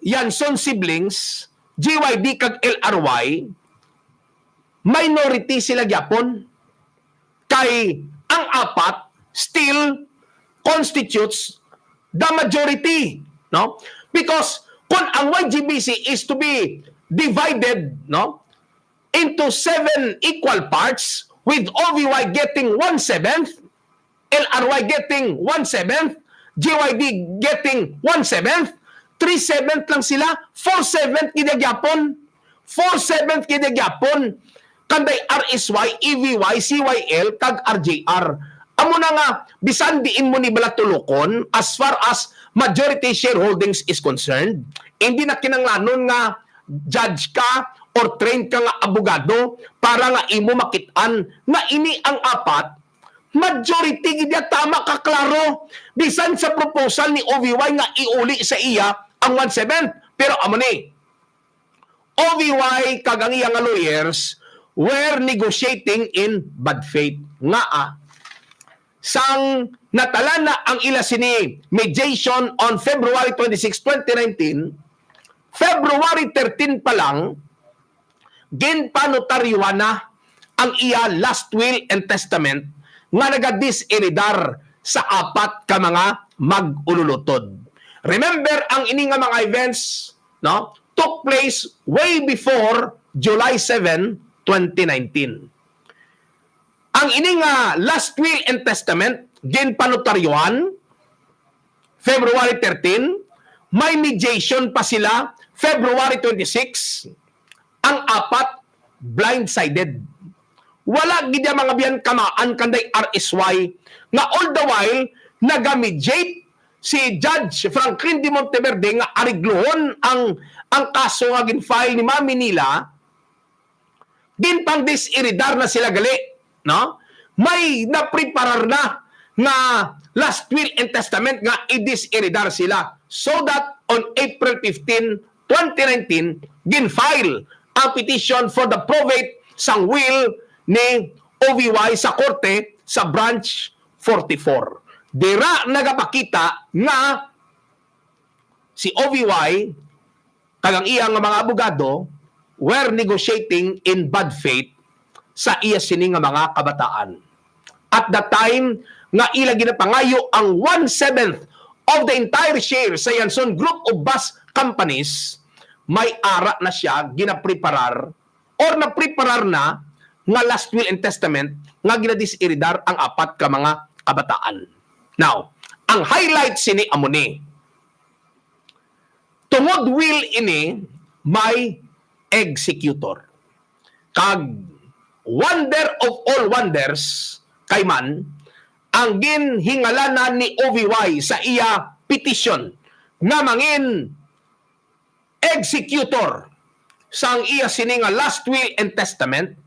Yanson siblings, GYD kag LRY, minority sila gyapon. Kay ang apat still constitutes the majority, no? Because kung ang YGBC is to be divided, no, into 7 equal parts, with OVY getting 1/7, LRY getting 1/7, GYD getting 1/7, 3/7 lang sila, 4/7 kidagyapon. 4/7 kidagyapon. Kanday RSY, EVY, CYL, kag RJR. Amo na nga, bisan diin mo ni balatulokon, as far as majority shareholdings is concerned, hindi na kinanglanon nga judge ka or trained ka nga abogado para nga imo makitaan na ini ang apat, majority gid tama ka klaro. Bisan sa proposal ni OVY nga iuli sa iya ang 1/7. Pero amo ni, OVY kag ang iyang lawyers were negotiating in bad faith. Nga sang natala na ang ila sini mediation on February 26, 2019, February 13 pa lang, ginpanotaryuan na ang iya last will and testament nga nagadis-iridar sa apat ka mga mag-ululutod. Remember, ang ini nga mga events, no, took place way before July 7, 2019. Ang ini nga last will and testament, ginpanotaryuan February 13, may mediation pa sila February 26, ang apat blindsided. Wala gid mga biyan kamaan kanday RSY nga all the while nagamediate si Judge Franklin de Monteverde nga ariglohon ang kaso nga ginfile ni Mami nila, din pang disiridar na sila gali, no? May napreparar na nga last will and testament nga i-disiridar sila, so that on April 15, 2019, ginfile ang petition for the probate sang will ni OVY sa korte sa branch 44. Dira nagapakita nga si OVY kagang iyang mga abogado were negotiating in bad faith sa iya sini nga mga kabataan. At the time nga ila ginapangayo ang 1/7 of the entire share sa Yanson Group of Bus Companies, may ara na siya ginapreparar or napreparar na nga last will and testament nga ginadisiridar ang apat ka mga kabataan. Now, ang highlight sini amuni, tungod will ini may executor. Kag wonder of all wonders kay man ang ginhingalanan ni OVY sa iya petition nga mangin executor sang iya sini nga last will and testament,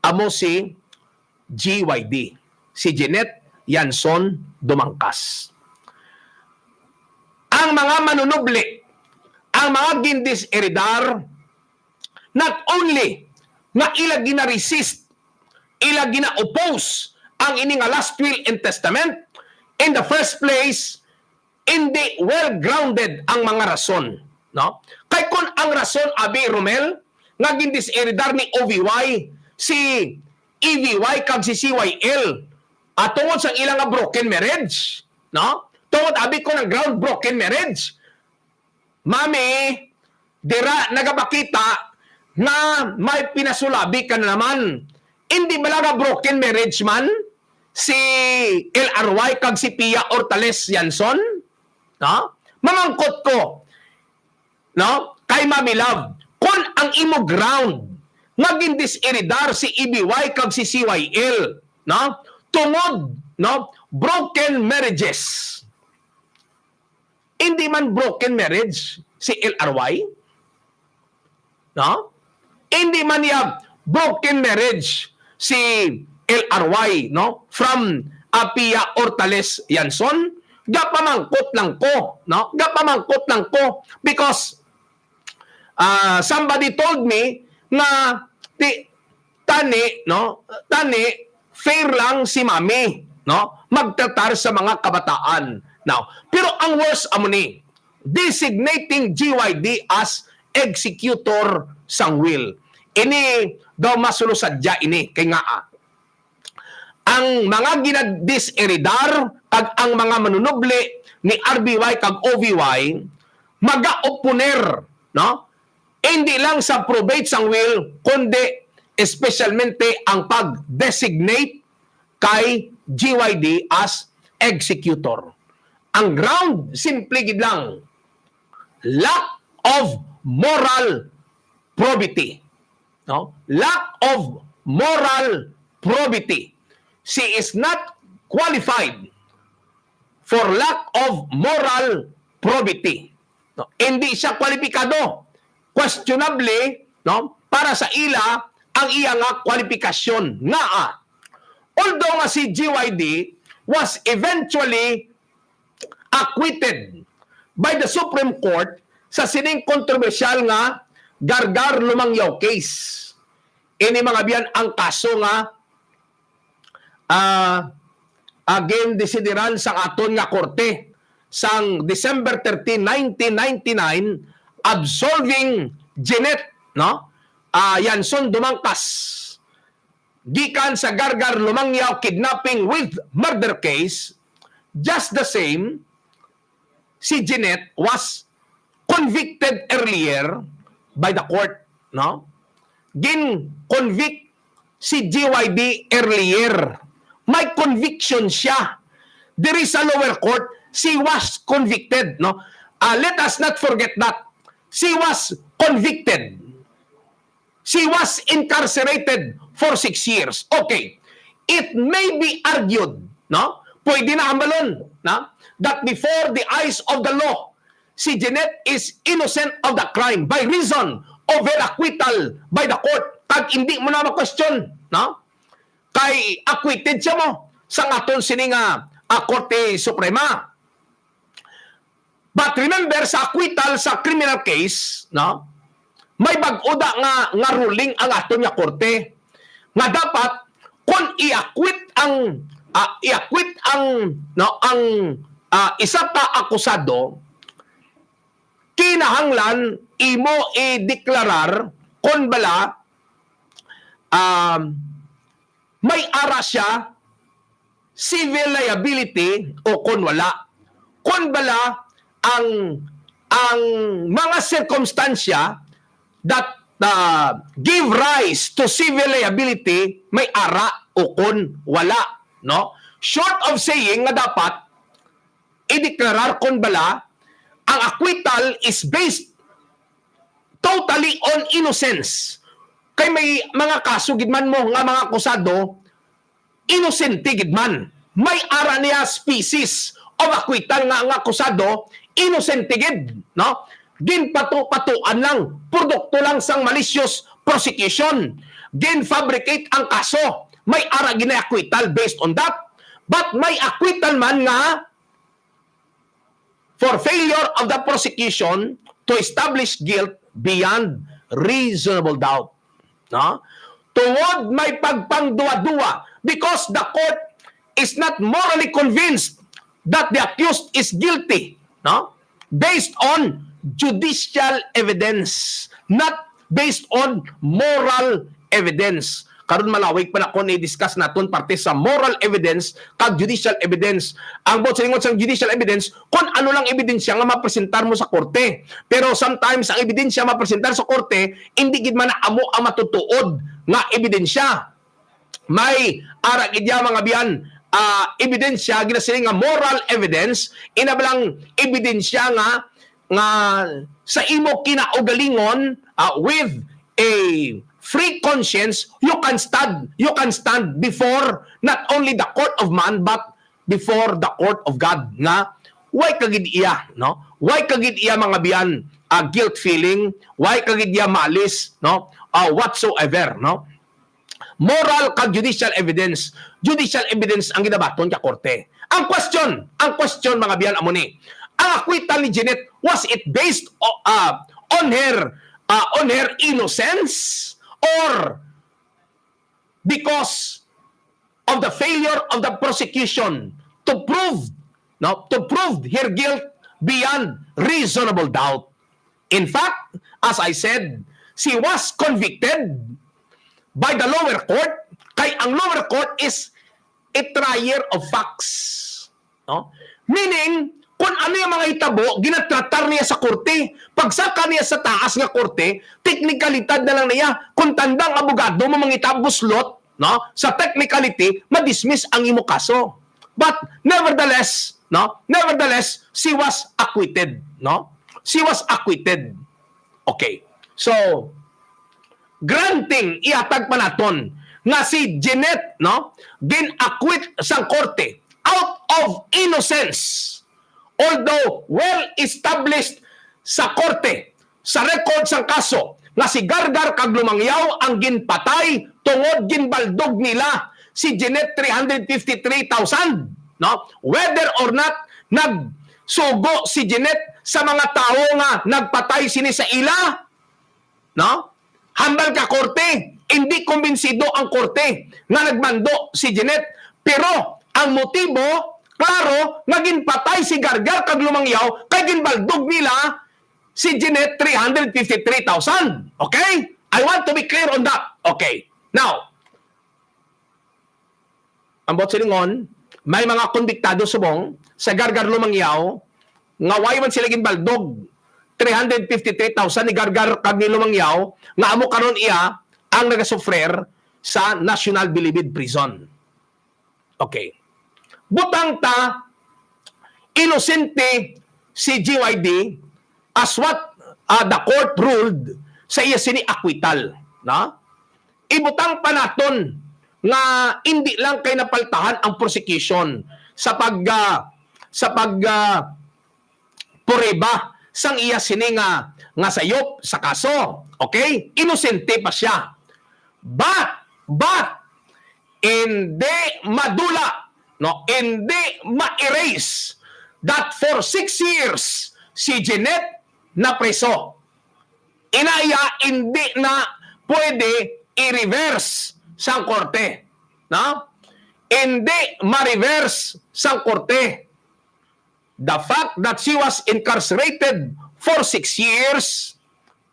amo si GYD, si Jeanette Yanson Dumangkas. Ang mga manunubli, ang mga gindis-eridar, not only nga ila gina-resist, ila gina-oppose ang ini nga last will and testament, in the first place, hindi well-grounded ang mga rason. No? Kay kung ang rason, Abi Romel, nga gindis-eridar ni OVY, si EVY kag si CYL tungod sa ilang nga broken marriage, no? Tungod abi ko ng ground broken marriage. Mami, dira nagabakita na may pinasulabi ka na naman. Hindi ba lang broken marriage man si LRY kag si Pia Ortales Yanson? No? Mamangkot ko, no? Kay Mami Love, kung ang imo ground maging diseridar si EBY kag si CYL, no? Tungod, no? Broken marriages. Hindi man broken marriage si LRY, no? Hindi man niya broken marriage si LRY, no? From Pia Ortales Yanson. Gapamangkot lang ko, no? Gapamangkot lang ko because somebody told me na tani fair lang si Mami, no? Magtatar sa mga kabataan. Now, pero ang worst amo ni designating GYD as executor sang will. Ini daw masulusadya ini kay nga ang mga ginadiseridar kag ang mga manunuble ni RBY kag OVY maga-oponer, no? Hindi lang sa probate sang will kundi especialmente ang pag-designate kay GYD as executor. Ang ground, simple gid lang, lack of moral probity. No? Lack of moral probity. She is not qualified for lack of moral probity. No? Hindi siya kwalipikado. Questionably, no? Para sa ila, ang iya nga kwalifikasyon nga although nga si GYD was eventually acquitted by the Supreme Court sa sining kontrobersyal nga Gargar Lumangyaw case. Ini mga biyan ang kaso nga again desideran sa aton nga korte sang December 13, 1999 absolving Jeanette, no? Yanson Dumangkas gikan sa Gargar Lumangyaw kidnapping with murder case. Just the same, si Jeanette was convicted earlier by the court, no? Gin-convict si GYD earlier. May conviction siya. There is a lower court, she was convicted, no? Let us not forget that. She was convicted. She was incarcerated for 6 years. Okay. It may be argued, no? Pwede na hambalon, no? That before the eyes of the law, si Jeanette is innocent of the crime by reason of her acquittal by the court. Tag hindi mo na ma-question, no? Kay acquitted siya mo sa aton sining Korte Suprema. But remember sa acquittal sa criminal case, no? May bag-oda nga ruling ang aton nga korte nga dapat kung i-acquit ang isa ta akusado, kinahanglan imo i-deklarar kung bala may ara siya civil liability o kung wala. Kung bala ang mga circumstansya that give rise to civil liability may ara o kung wala, no? Short of saying nga dapat i-deklarar kung bala ang acquittal is based totally on innocence. Kay may mga kaso gidman mo nga mga akusado innocente gidman. May ara niya species of acquittal nga ang akusado innocente gid, no? Ginpato-patuan lang, produkto lang sang malicious prosecution. Gin-fabricate ang kaso. May ara gina-acquittal based on that. But may acquittal man nga for failure of the prosecution to establish guilt beyond reasonable doubt. No? Tungod may pagpangduwa-duwa because the court is not morally convinced that the accused is guilty, no? Based on judicial evidence, not based on moral evidence. karon malawig pa na ko ni-discuss naton parte sa moral evidence kag judicial evidence. Ang bot sa lingon sa judicial evidence, kung ano lang ebidensya nga mapresentar mo sa korte. Pero sometimes ang ebidensya mapresentar sa korte, hindi gid man amo ang matutuod nga ebidensya. May ara gid mga biyan, ebidensya ginasiling nga moral evidence, inabalang ebidensya nga sa imo kinaugalingon with a free conscience, you can stand before not only the court of man but before the court of God. Nga why kagid iya, no? Why kagid iya mga biyan guilt feeling, why kagid iya maalis, no? Whatsoever, no? Moral kag judicial evidence. Judicial evidence ang ginabaton ka korte. Ang question mga biyan amo ni. Ang acquittal ni Jeanette, was it based on her innocence or because of the failure of the prosecution to prove her guilt beyond reasonable doubt? In fact, as I said, she was convicted by the lower court, kay ang lower court is a trier of facts. No? Meaning, kung ano yung mga hitabo, ginatratar niya sa korte. Pagsaka niya sa taas nga korte, teknikalidad na lang niya. Kung tandang abogado, mamangita buslot, no? Sa technicality, madismiss ang imo kaso. But nevertheless, she was acquitted, no? She was acquitted. Okay. So, granting iatag pa naton nga si Jeanette, no, gin-acquit sang korte out of innocence. Although well-established sa korte, sa record sang kaso, nga si Gargar kag Lumangyaw ang ginpatay tungod ginbaldog nila si Jeanette 353,000. No? Whether or not nagsugo si Jeanette sa mga tao nga nagpatay sini sa ila, no? Hambal ka korte, hindi kumbinsido ang korte nga nagmando si Jeanette. Pero ang motibo, klaro, naging patay si Gargar kag Lumangyaw, kay ginbaldog nila si Jeanette 353,000. Okay? I want to be clear on that. Okay. Now, ang bot silingon, may mga konbiktado subong sa Gargar Lumangyaw, nga way man sila ginbaldog 353,000 ni Gargar kag ni Lumangyaw, nga amo karon iya ang nagasufrer sa National Bilibid Prison. Okay. Butang ta, inosente si GYD as what the court ruled sa iya sini acquittal. Na? Ibutang pa naton nga hindi lang kay napaltahan ang prosecution sa pureba sang iya sini nga sayop sa kaso. Okay? Inosente pa siya. But hindi madula, no, hindi ma-erase that for 6 years si Jeanette na preso. Inaya hindi na pwede i-reverse sa korte. No? Hindi ma-reverse sa korte. The fact that she was incarcerated for 6 years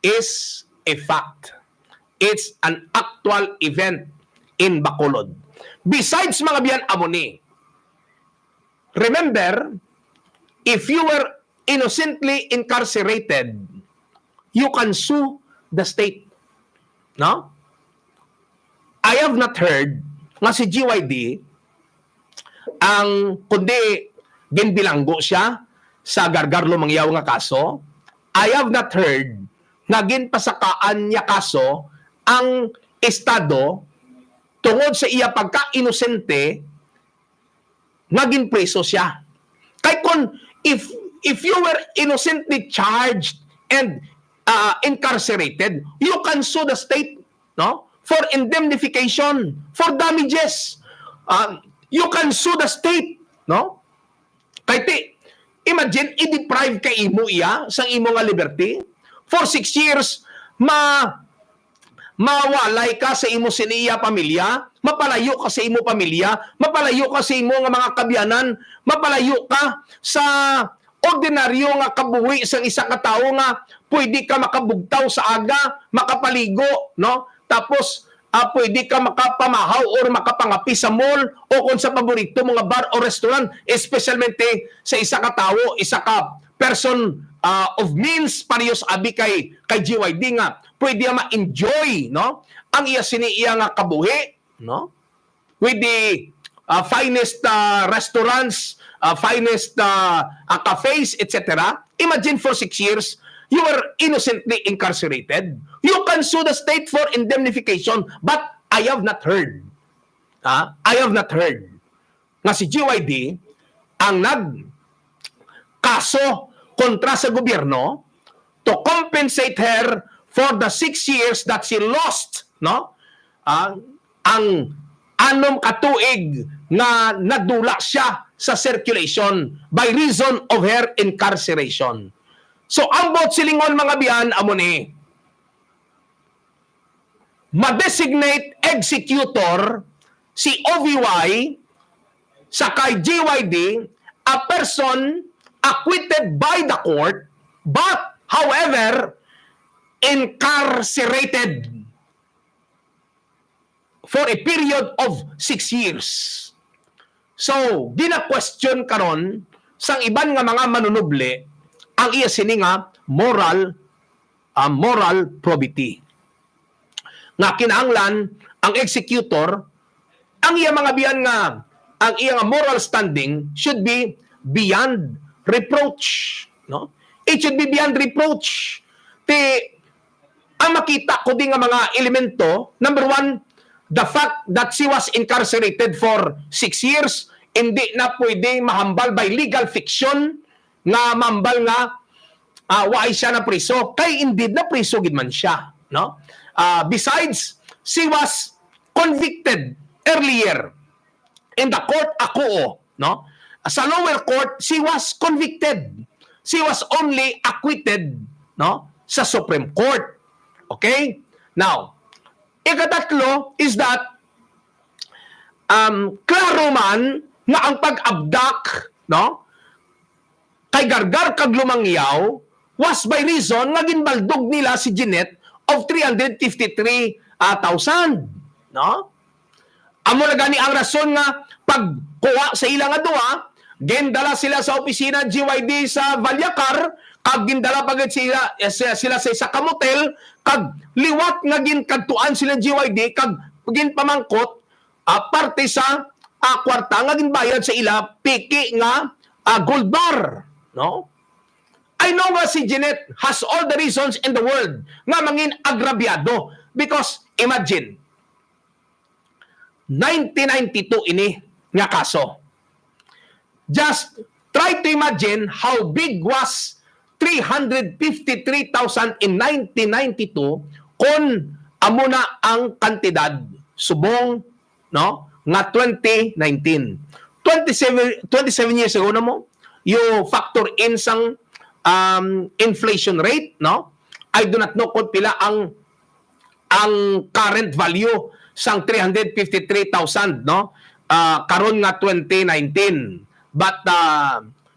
is a fact. It's an actual event in Bacolod. Besides mga biyan amoni, remember, if you were innocently incarcerated, you can sue the state. No? I have not heard nga si GYD ang kundi ginbilanggo siya sa Gargar Lumangyaw nga kaso. I have not heard nga ginpasakaan niya kaso ang estado tungod sa iya pagka-inosente nga ginpreso siya. Kay kung if you were innocently charged and incarcerated, you can sue the state, no, for indemnification, for damages. You can sue the state, no? Kay imagine i-deprive kay imo iya sang imo nga liberty for 6 years, mawalay ka sa imo siniya pamilya, mapalayo ka sa imo pamilya, mapalayo ka sa imo nga mga kabyanan, mapalayo ka sa ordinaryo nga kabuhi sang isa ka tawo nga pwede ka makabugtaw sa aga, makapaligo, no? Tapos pwede ka makapamahaw or makapangapi sa mall o kung sa paborito mga bar o restaurant, especialmente sa isa ka tao, isa ka person of means, parehas abi kay GYD nga, pwede ma-enjoy, no? Ang iya siniiya nga kabuhi, no? With the finest restaurants, finest cafes, etc. Imagine for 6 years, you were innocently incarcerated. You can sue the state for indemnification, but I have not heard. I have not heard na si GYD ang nagkaso kontra sa gobyerno to compensate her for the 6 years that she lost, no? Ang anom katuig na nadula siya sa circulation by reason of her incarceration. So, ang bot silingon mga biyan, amo ni, ma-designate executor si OVY sa kay GYD, a person acquitted by the court, but, however, incarcerated for a period of 6 years. So, gina-question karon sang iban nga mga manunuble ang iya sini nga moral probity. Nga kinahanglan ang executor, ang iya mga biyan nga ang iya nga moral standing should be beyond reproach, no? It should be beyond reproach. Ang makita ko din nga mga elemento, number 1, the fact that she was incarcerated for 6 years, hindi na pwede mahambal by legal fiction nga mambal nga why siya na priso. Kay indeed na priso gid man siya, no? Besides, she was convicted earlier in the court Akuo, no? Sa lower court, she was convicted. She was only acquitted, no? Sa Supreme Court. Okay? Now, ikatatlo is that klaro man nga ang pag-abduct, no? Kay gargar kag lumangyaw was by reason nga ginbaldog nila si Jeanette of 353,000, no? Amo na gani ang rason nga pagkuha sa ilang adua, gendala sila sa opisina GYD sa Valyacar, kag gindala pagit sila sa isa ka motel, kag liwat nga ginkadtuan sila GYD, kag ginpamangkot parte sa kwarta nga ginbayad sa ila piki nga gold bar, no? I know nga si Jeanette has all the reasons in the world nga mangin agrabyado because imagine 1992 ini nga kaso. Just try to imagine how big was 353,000 in 1992 kung amo na ang kantidad subong, no, nga 2019. 27 years ago na mo, you factor in sang inflation rate, no? I do not know kung pila ang current value sang 353,000, no? Karon nga 2019. But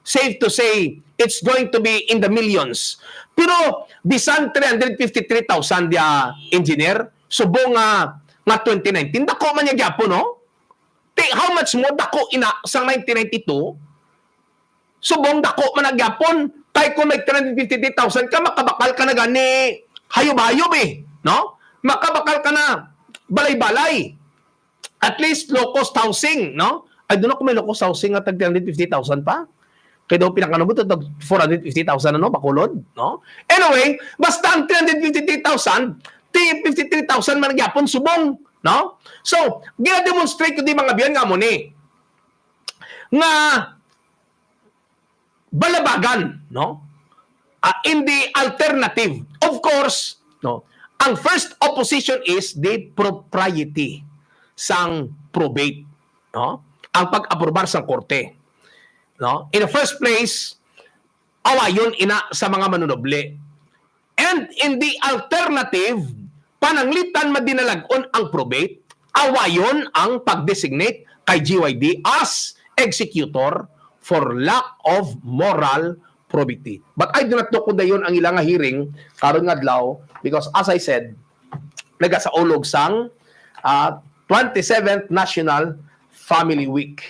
safe to say, it's going to be in the millions. Pero bisan 353,000 ya engineer, subong nga 2019, dako man niya gyapo, no? How much more dako ina sang 1992? Subong dako man nagyapon. Kay kung may 353,000 ka, makabakal ka na gani hayop-hayop eh, no? Makabakal ka na balay-balay. At least low-cost housing, no? I don't know kung may low-cost housing at 350,000 pa. Kaya daw pinakanabot at 450,000 ano, bakulod, no? Anyway, basta ang 353,000 man nagyapon subong, no? So, gina-demonstrate ko di mga biyan nga mo ni nga balabagan, no? In the alternative, of course, no? Ang first opposition is the propriety sang probate, no? Ang pag-aprobar sang korte, no? In the first place, awayon ina sa mga manunoble. And in the alternative, pananglitan madinalagon ang probate, awayon ang pag-designate kay GYD as executor for lack of moral probity. But I do not know kung dayon ang ilang hearing karon nga adlaw because as I said, naga sa ulog sang 27th National Family Week.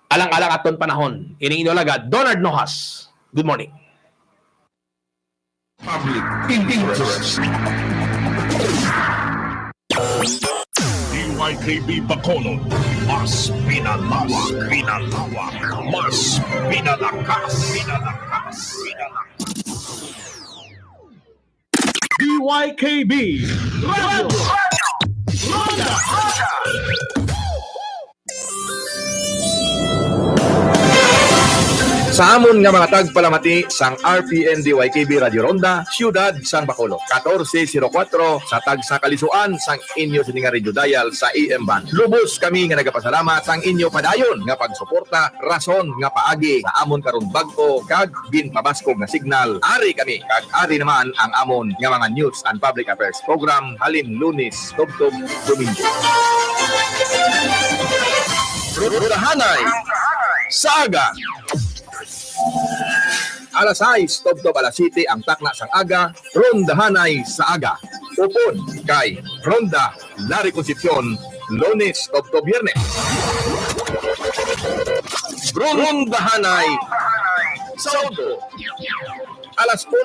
Alang-alang aton panahon. Iniinyo lagad, DONARD NOJAS. Good morning. Public interest. DYKB Bacolod, mas pinalawak, mas pinalakas. DYKB Radio. Sa amon nga mga tagpalamati sang RPN DYKB Radio Ronda, Siyudad sang Bacolod. 1404 sa tag sa kalisuan sang inyo sa nga radio dial sa AM band. Lubos kami nga nagapasalamat sang inyo padayon nga pagsuporta, rason nga paagi sa amon karon bagko kag ginpabaskog nga signal. Ari kami kag ari naman ang amon nga mga news and public affairs program halin Lunes, Tubtob, Domingo. Rudahanay Saga. Alas 6, Tubtob alas 7 ang takna sang aga, rondahanay sa aga. Upon kay Ronda Larry Concepcion, Lunes, Tubtob, Biyernes. Rondahanay Saudo. Alas 1